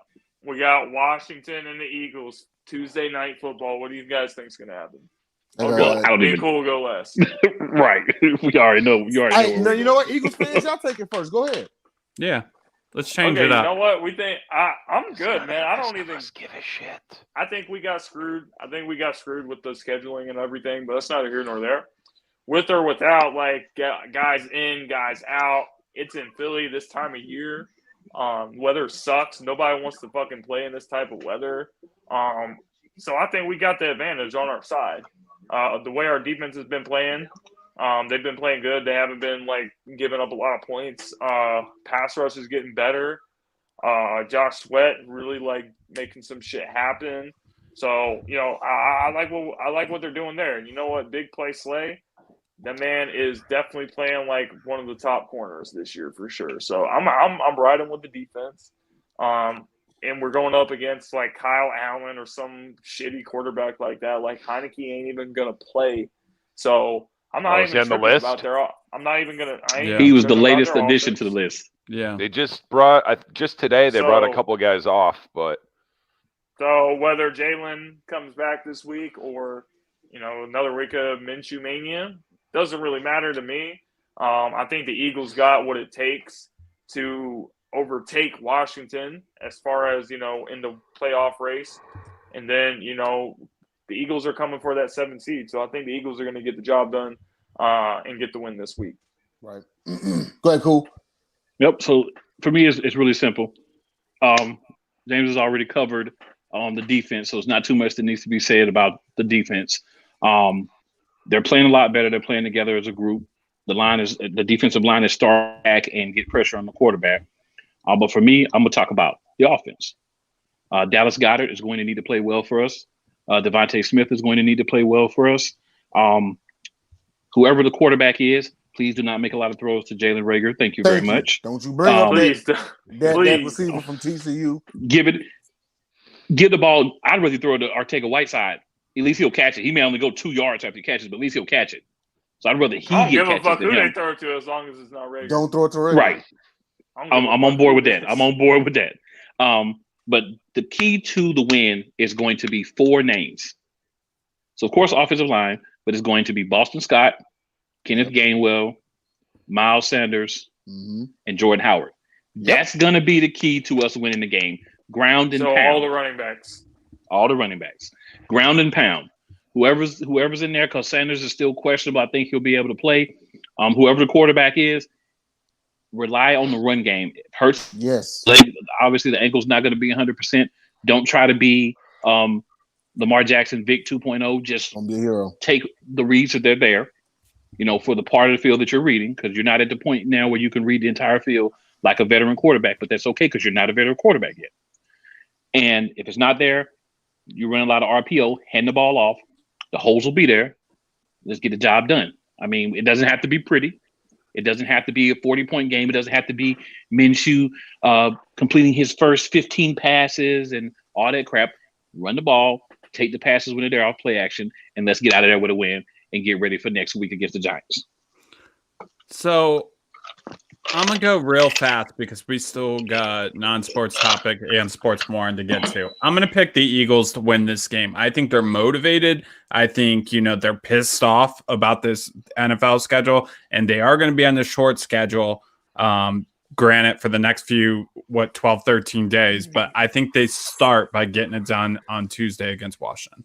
We got Washington and the Eagles Tuesday night football. What do you guys think's gonna happen? Well, I don't Being even. cool will go last. Right. We already know. You already know. No, you know what? Eagles fans, y'all take it first. Go ahead. Yeah. Let's change Okay, it up. you know what? We think I'm good, man. I don't even give a shit. I think we got screwed. I think we got screwed with the scheduling and everything, but that's neither here nor there. With or without, like guys in, guys out. It's in Philly this time of year. Weather sucks. Nobody wants to fucking play in this type of weather. So I think we got the advantage on our side. The way our defense has been playing, they've been playing good. They haven't been like giving up a lot of points. Pass rush is getting better. Josh Sweat really like making some shit happen. So I like what they're doing there. And you know what? Big play Slay. That man is definitely playing like one of the top corners this year for sure. So I'm riding with the defense. And we're going up against like Kyle Allen or some shitty quarterback like that. Like Heineke ain't even gonna play. So I'm not even on the tripping list? about their. I'm not even gonna. He was the tripping about latest their addition offense. to the list. Yeah. They just today they brought a So- couple guys off, but So whether Jalen comes back this week or another week of Minshew mania doesn't really matter to me. I think the Eagles got what it takes to overtake Washington as far as in the playoff race, and then the Eagles are coming for that 7th seed. So I think the Eagles are going to get the job done and get the win this week. Right. Go ahead, cool. Yep. So for me, it's really simple. James has already covered the defense, so it's not too much that needs to be said about the defense. They're playing a lot better. They're playing together as a group. The defensive line is starting back and get pressure on the quarterback. But for me, I'm going to talk about the offense. Dallas Goedert is going to need to play well for us. Devontae Smith is going to need to play well for us. Whoever the quarterback is, please do not make a lot of throws to Jalen Reagor. Thank you very much. Don't you bring up Please, that please. receiver from TCU. Give the ball. I'd rather throw it to Arcega-Whiteside. At least he'll catch it. He may only go 2 yards after he catches, but at least he'll catch it. So I'd rather he I don't get give a catches fuck than who him. they throw it to as long as it's not Reagor. Don't throw it to Ray. Right. I don't give a I'm fuck on board who with it that. is. I'm on board with that. But the key to the win is going to be 4 names. So, of course, offensive line, but it's going to be Boston Scott, Kenneth Gainwell, Miles Sanders, and Jordan Howard. That's going to be the key to us winning the game. Ground and So pound. all the running backs. All the running backs. Ground and pound. Whoever's in there, because Sanders is still questionable. I think he'll be able to play. Whoever the quarterback is, rely on the run game. It hurts. Yes. Obviously, the ankle's not going to be 100%. Don't try to be Lamar Jackson, Vic 2.0. Just Don't be a hero. take the reads that they're there, for the part of the field that you're reading, because you're not at the point now where you can read the entire field like a veteran quarterback, but that's okay because you're not a veteran quarterback yet. And if it's not there, you run a lot of RPO, hand the ball off. The holes will be there. Let's get the job done. I mean, it doesn't have to be pretty. It doesn't have to be a 40-point game. It doesn't have to be Minshew completing his first 15 passes and all that crap. Run the ball, take the passes when they're there off play action, and let's get out of there with a win and get ready for next week against the Giants. So I'm going to go real fast because we still got non-sports topic and sports more to get to. I'm going to pick the Eagles to win this game. I think they're motivated. I think, they're pissed off about this NFL schedule, and they are going to be on the short schedule, granted, for the next few, 12, 13 days. But I think they start by getting it done on Tuesday against Washington.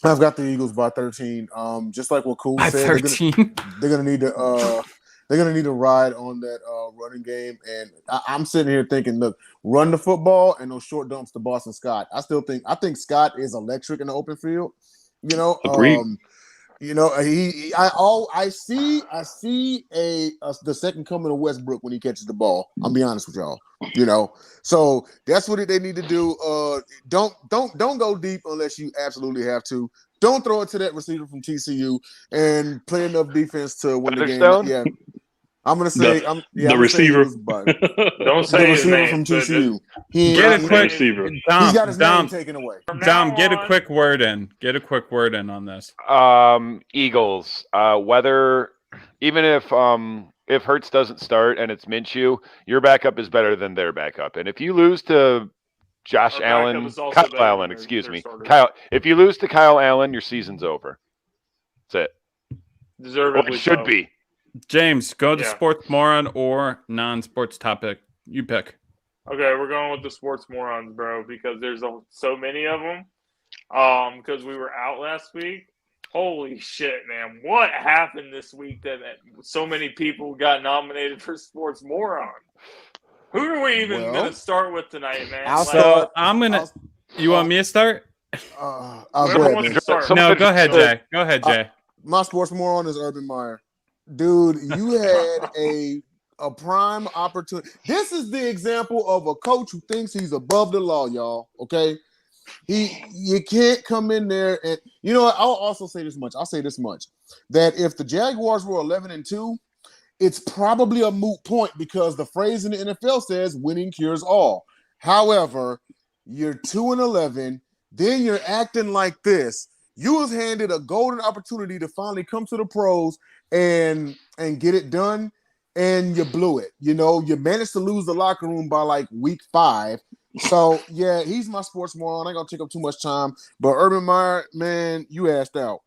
I've got the Eagles by 13. Just like what Cool By said, 13? they're gonna need to they're gonna need to ride on that running game. And I'm sitting here thinking, look, run the football and those short dumps to Boston Scott. I think Scott is electric in the open field. Agreed. I see the second coming of Westbrook when he catches the ball. I'll be honest with y'all. So that's what they need to do. Don't go deep unless you absolutely have to. Don't throw it to that receiver from TCU and play enough defense to win the game. Featherstone? Yeah. I'm gonna say The- I'm the gonna say he receiver. was Bud. Don't The say his receiver name. from but TCU. He Get ain't- a Not quick saying- receiver. he's got his name Dom, taken away. From Dom, now get a on- quick word in. Get a quick word in on this. Eagles. Whether even if Hurts doesn't start and it's Minshew, your backup is better than their backup. And if you lose to Josh Our backup Allen, is also Kyle better Allen, than excuse their me, starter. Kyle. If you lose to Kyle Allen, your season's over. That's it. Well, Deservedly it should so. be. James, go to Yeah. sports moron or non-sports topic. You pick. Okay, we're going with the sports morons, bro, because there's so many of them. Because we were out last week. Holy shit, man! What happened this week that so many people got nominated for sports moron? Who are we even Well, gonna start with tonight, man? I'll Like, So I'm gonna. I'll- You want me to start? Go Whoever ahead, wants man. to start. Someone No, should go ahead, start. Jay. Go ahead, Jay. My sports moron is Urban Meyer. Dude, you had a prime opportunity. This is the example of a coach who thinks he's above the law, y'all. Okay. You can't come in there and you know what? I'll also say this much. I'll say this much. That if the Jaguars were 11-2, it's probably a moot point because the phrase in the NFL says winning cures all. However, you're 2-11, then you're acting like this. You was handed a golden opportunity to finally come to the pros and get it done, and you blew it. You know, you managed to lose the locker room by like week 5. So yeah, he's my sports moron. I ain't gonna take up too much time, but Urban Meyer, man, you asked out.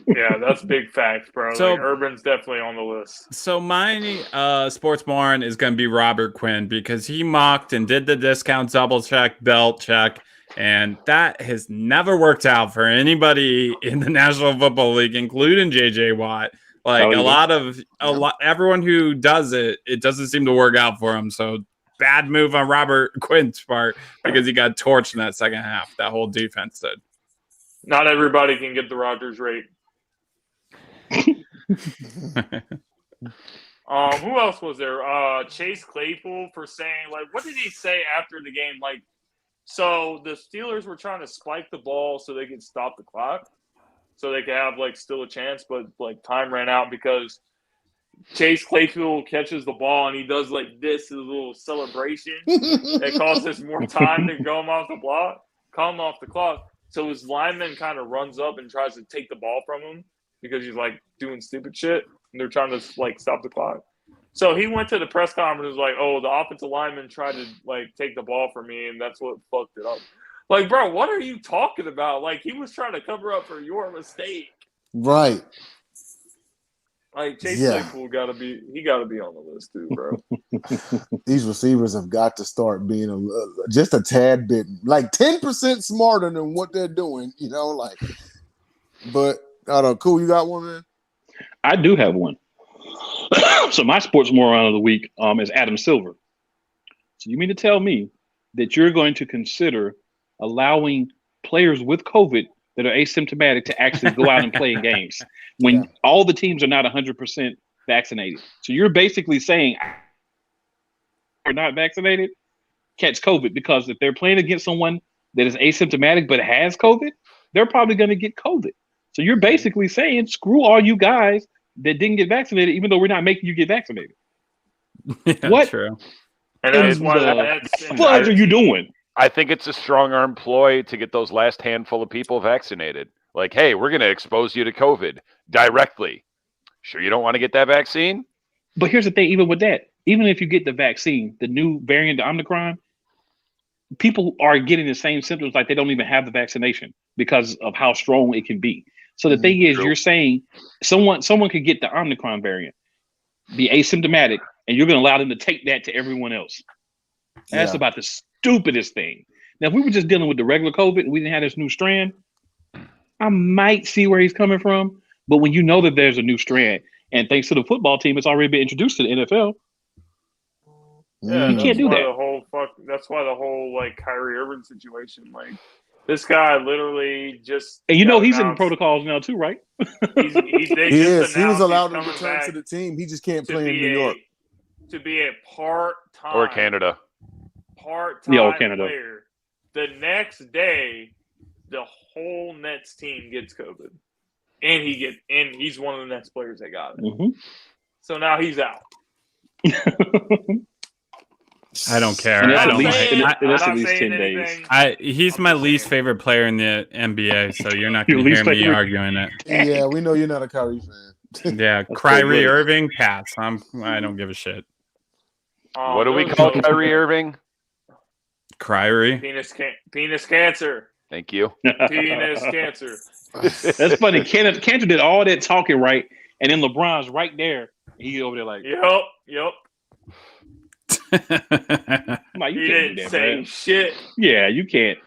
Yeah, that's big facts, bro. So- Like, Urban's definitely on the list. So my sports moron is going to be Robert Quinn because he mocked and did the discount double check, belt check, and that has never worked out for anybody in the National Football League, including JJ Watt. Like everyone who does it, it doesn't seem to work out for him. So bad move on Robert Quinn's part because he got torched in that second half. That whole defense did. Not everybody can get the Rodgers rate. Who else was there? Chase Claypool for saying, like, what did he say after the game? Like, so the Steelers were trying to spike the ball so they could stop the clock, so they could have like still a chance, but like time ran out because Chase Claypool catches the ball and he does like this as a little celebration. It costs more time to go him off the block, call him off the clock. So his lineman kind of runs up and tries to take the ball from him because he's like doing stupid shit and they're trying to like stop the clock. So he went to the press conference and was like, "Oh, the offensive lineman tried to like take the ball from me and that's what fucked it up." Like, bro, what are you talking about? Like, he was trying to cover up for your mistake. Right. Like, Chase Yeah. Claypool gotta be on the list too, bro. These receivers have got to start being just a tad bit, like 10% smarter than what they're doing, you know, like. But I don't know, cool. You got one, man? I do have one. So my sports moron of the week is Adam Silver. So you mean to tell me that you're going to consider allowing players with COVID that are asymptomatic to actually go out and play in games when all the teams are not 100% vaccinated? So you're basically saying are not vaccinated catch COVID, because if they're playing against someone that is asymptomatic but has COVID, they're probably going to get COVID. So you're basically saying screw all you guys that didn't get vaccinated, even though we're not making you get vaccinated. Yeah, What? True. And that's why the the Nets and fudge are you doing? I think it's a strong arm ploy to get those last handful of people vaccinated. Like, hey, we're going to expose you to COVID directly. Sure, you don't want to get that vaccine? But here's the thing, even with that, even if you get the vaccine, the new variant, the Omicron, people are getting the same symptoms like they don't even have the vaccination because of how strong it can be. So the thing is, True. you're saying someone could get the Omicron variant, be asymptomatic, and you're going to allow them to take that to everyone else. That's about the stupidest thing. Now, if we were just dealing with the regular COVID and we didn't have this new strand, I might see where he's coming from. But when you know that there's a new strand, and thanks to the football team, it's already been introduced to the NFL. Yeah, You can't do that. That's why the whole like Kyrie Irving situation, like this guy literally just And you know he's in the announced- protocols now too, right? They He just is. He was announced allowed he's to coming return back to the team. He just can't to play in be New York. to be a part-time Or Canada. part-time Canada. player. The next day, the whole Nets team gets COVID. and he's one of the next players that got it. Mhm. So now he's out. I don't care. And that's I at don't least- like- and I'm that's at not least saying 10 days. anything. He's I'm my just least saying. favorite player in the NBA, so you're not Your going to least hear me favorite? arguing it. Yeah, we know you're not a Kyrie fan. Yeah, That's Kyrie cold-blooded. Irving, pass. I don't give a shit. What do we those call are- Kyrie Irving? Kyrie. Penis cancer. Thank you. Penis cancer. That's funny. Cantor did all that talking right, and then LeBron's right there. He over there like, Yep. I'm like, you He can't didn't do that, say bro. shit. Yeah, you can't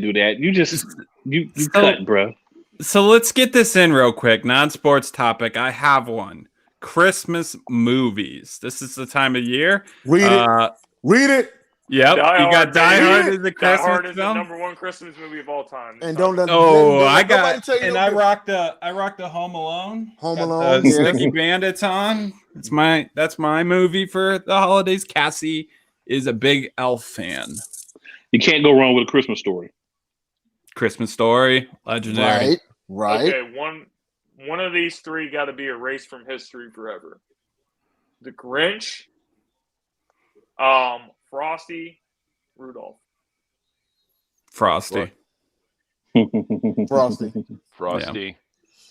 do that. You just you So- cut, bro. So let's get this in real quick. Non-sports topic. I have one. Christmas movies. This is the time of year. Read it. Read it. Yep. Die You got Hard, Die baby. Hard as a Die Christmas Hard is the film. #1 Christmas movie of all time. And don't let Oh, don't I let nobody got, tell you and no I different. rocked the Home Alone. Home Got Alone, the yeah. Sticky Bandits on. That's my movie for the holidays. Cassie is a big elf fan. You can't go wrong with a Christmas story. Christmas Story, legendary. Right. Okay, one of these three got to be erased from history forever. The Grinch, Frosty, Rudolph. Frosty. Frosty. Frosty.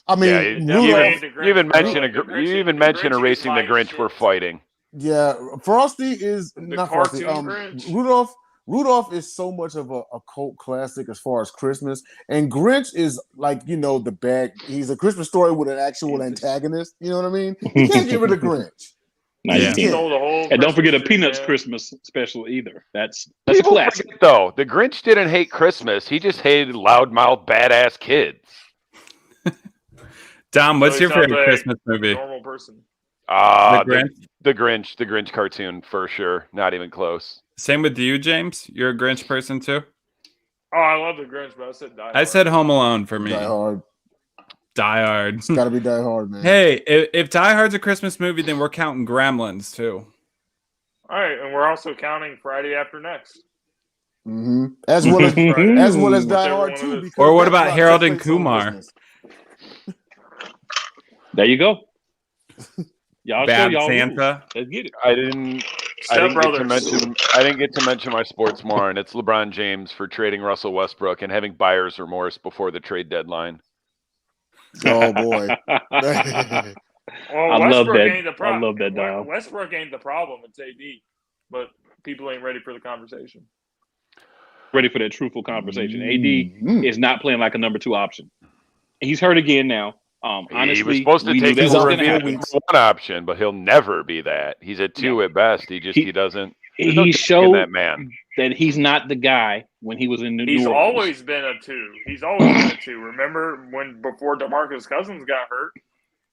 I mean, Yeah, Rudolph. The Grinch, you even bro. mentioned The Grinch- you even the mentioned Grinch is erasing the my Grinch. shit. We're fighting. Yeah, Frosty is not Frosty. cartoon Grinch. Rudolph is so much of a cult classic as far as Christmas, and Grinch is like the bad. He's a Christmas story with an actual antagonist. You know what I mean? You can't get rid of Grinch. Nice. Yeah. He stole the whole And don't forget a Christmas tree, Peanuts man. Christmas special either. That's a People classic. forget, though, the Grinch didn't hate Christmas. He just hated loudmouth, badass kids. Dom, what's So your he sounds favorite like Christmas a movie? normal person. The The Grinch? Grinch cartoon for sure. Not even close. Same with you, James. You're a Grinch person too. Oh, I love the Grinch, but I said Die I Hard. said Home Alone for me. Die Hard. Die Hard. It's got to be Die Hard, man. Hey, if Die Hard's a Christmas movie, then we're counting Gremlins too. All right, and we're also counting Friday After Next. As well as Die Whichever Hard one too. it is. because Or what that about plot Harold takes and place on Kumar? Christmas. There you go. Y'all show Bad y'all Santa. rules. Let's get it. I didn't Step get to Brothers. mention my sports more, and it's LeBron James for trading Russell Westbrook and having buyer's remorse before the trade deadline. Oh boy. Well, I love Westbrook that. ain't the problem. I love that, Dom. Westbrook ain't the problem. It's AD, but people ain't ready for the conversation. Ready for that truthful conversation. Mhm. AD is not playing like a number 2 option. He's hurt again now. Honestly, he was supposed to we knew take that his was off going to for happen. weeks. one option, but he'll never be that. He's a 2 at best. He doesn't. there's no He taking showed that man. that he's not the guy when he was in New He's Orleans. always been a 2. He's always been a 2. Remember before DeMarcus Cousins got hurt,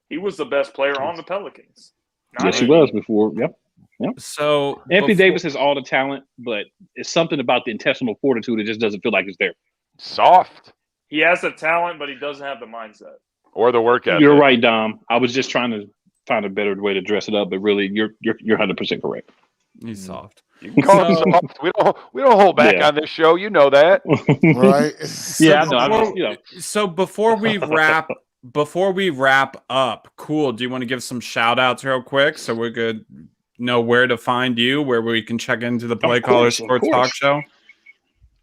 he was the best player on the Pelicans. Not Yes, he AD. was before. Yep. So Anthony before- Davis has all the talent, but it's something about the intestinal fortitude that just doesn't feel like it's there. Soft He has the talent, but he doesn't have the mindset. or the work ethic. You're right, Dom. I was just trying to find a better way to dress it up, but really, you're 100% correct. He's soft. You can call him So- soft. We don't hold back Yeah. on this show. You know that. Right? Yeah, I know. I'm just, So before we wrap up, cool. Do you want to give some shout outs real quick so we could know where to find you, where we can check into the Play Caller course, of Sports course. Talk Show?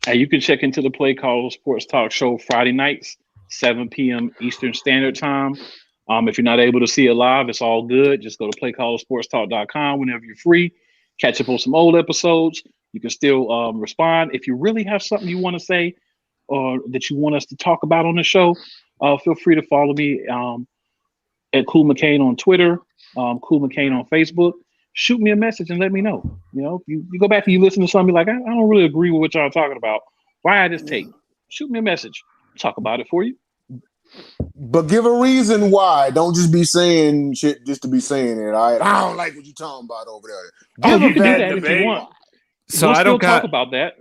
Hey, you can check into the Play Call Sports Talk Show Friday nights, 7 p.m. Eastern Standard Time. If you're not able to see it live, it's all good. Just go to playcallersportstalk.com whenever you're free. Catch up on some old episodes. You can still respond. If you really have something you want to say or that you want us to talk about on the show, feel free to follow me at Cool McCain on Twitter, Cool McCain on Facebook. Shoot me a message and let me know. You know, you go back and you listen to something, you're like, I don't really agree with what y'all are talking about. Why I just take? Shoot me a message. Talk about it for you. But give a reason why. Don't just be saying shit just to be saying it. All right? I don't like what you're talking about over there. Oh, Give you a can do bad that if you debate. want. So We'll I still don't talk got about that,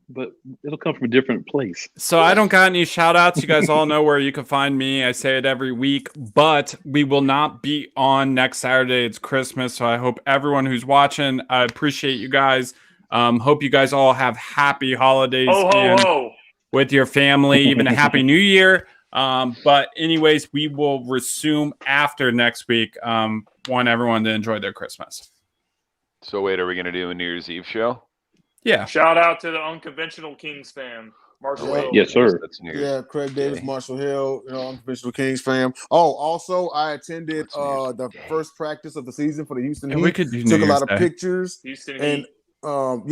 but it'll come from a different place. So I don't got any shout outs. You guys all know where you can find me. I say it every week, but we will not be on next Saturday. It's Christmas. So I hope everyone who's watching, I appreciate you guys. Hope you guys all have happy holidays Ho, ho, and ho. with your family, even a happy new year. But anyways, we will resume after next week. Want everyone to enjoy their Christmas. So wait, are we gonna do a New Year's Eve show? Yeah. Shout out to the Unconventional Kings fam, Marshall Hill. Yes, sir. That's New Year's. Yeah, Craig Davis, Day. Marshall Hill, Unconventional Kings fam. Oh, also I attended That's New Year's the Day. first practice of the season for the Houston And Heat. we could do Took New a lot Year's of Day. pictures. Houston And Heat. for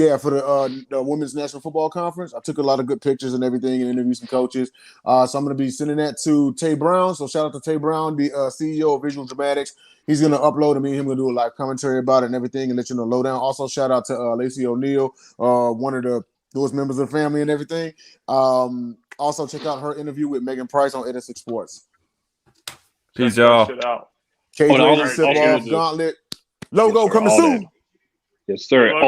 the Women's National Football Conference, I took a lot of good pictures and everything and interviewed some coaches. So I'm going to be sending that to Tay Brown. So shout out to Tay Brown, the CEO of Visual Dramatics. He's going to upload it. Me and him going to do a live commentary about it and everything and let you know lowdown. Also, shout out to Lacey O'Neal, one of the newest members of the family and everything. Also, check out her interview with Megan Price on 86 Sports. Peace, Check that y'all. shit out. Cage Oh, Raider, Sip also Off, the- Gauntlet. Logo Yes, sir, coming all soon. that. Yes, sir. Good luck.